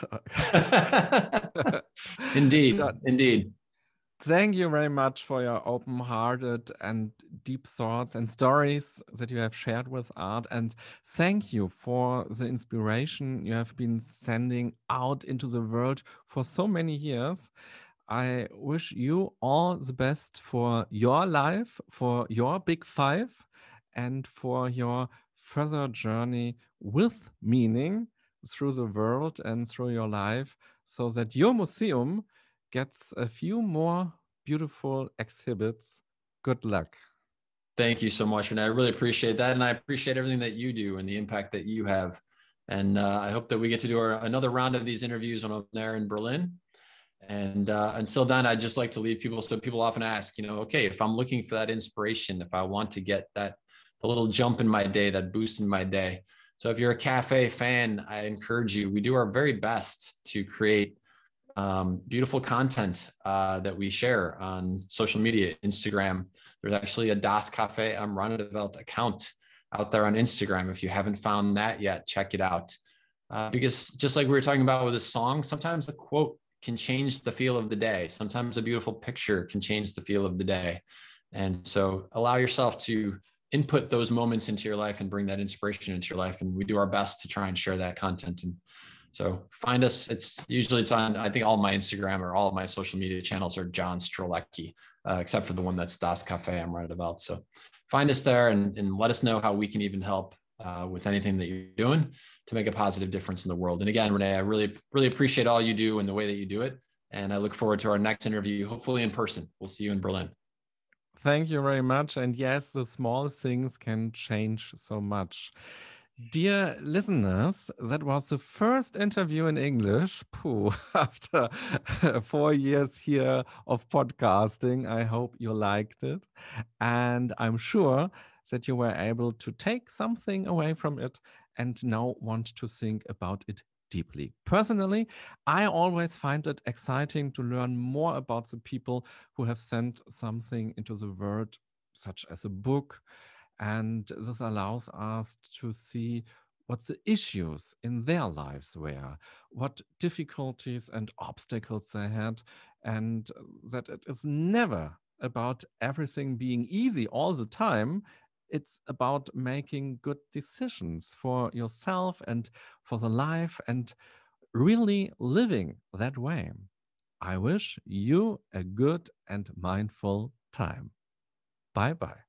Indeed, indeed. Thank you very much for your open-hearted and deep thoughts and stories that you have shared with Art. And thank you for the inspiration you have been sending out into the world for so many years. I wish you all the best for your life, for your big five, and for your further journey with meaning through the world and through your life, so that your museum gets a few more beautiful exhibits. Good luck. Thank you so much, and I really appreciate that, and I appreciate everything that you do and the impact that you have. And I hope that we get to do another round of these interviews when I'm there in Berlin. And until then, I'd just like to leave people. So people often ask, okay, if I'm looking for that inspiration, if I want to get a little jump in my day, that boost in my day. So if you're a cafe fan, I encourage you. We do our very best to create beautiful content that we share on social media, Instagram. There's actually a Das Cafe am Randeveld account out there on Instagram. If you haven't found that yet, check it out. Because just like we were talking about with a song, sometimes a quote can change the feel of the day. Sometimes a beautiful picture can change the feel of the day. And so allow yourself to input those moments into your life and bring that inspiration into your life. And we do our best to try and share that content. And so find us. It's on, I think, all my Instagram or all of my social media channels are John Strolecki, except for the one that's Das Cafe am Randeveld. So find us there and let us know how we can even help with anything that you're doing to make a positive difference in the world. And again, Renee, I really, really appreciate all you do and the way that you do it. And I look forward to our next interview, hopefully in person. We'll see you in Berlin. Thank you very much. And yes, the small things can change so much. Dear listeners, that was the first interview in English. After 4 years here of podcasting, I hope you liked it. And I'm sure that you were able to take something away from it and now want to think about it deeply. Personally, I always find it exciting to learn more about the people who have sent something into the world, such as a book. And this allows us to see what the issues in their lives were, what difficulties and obstacles they had, and that it is never about everything being easy all the time. It's about making good decisions for yourself and for the life and really living that way. I wish you a good and mindful time. Bye bye.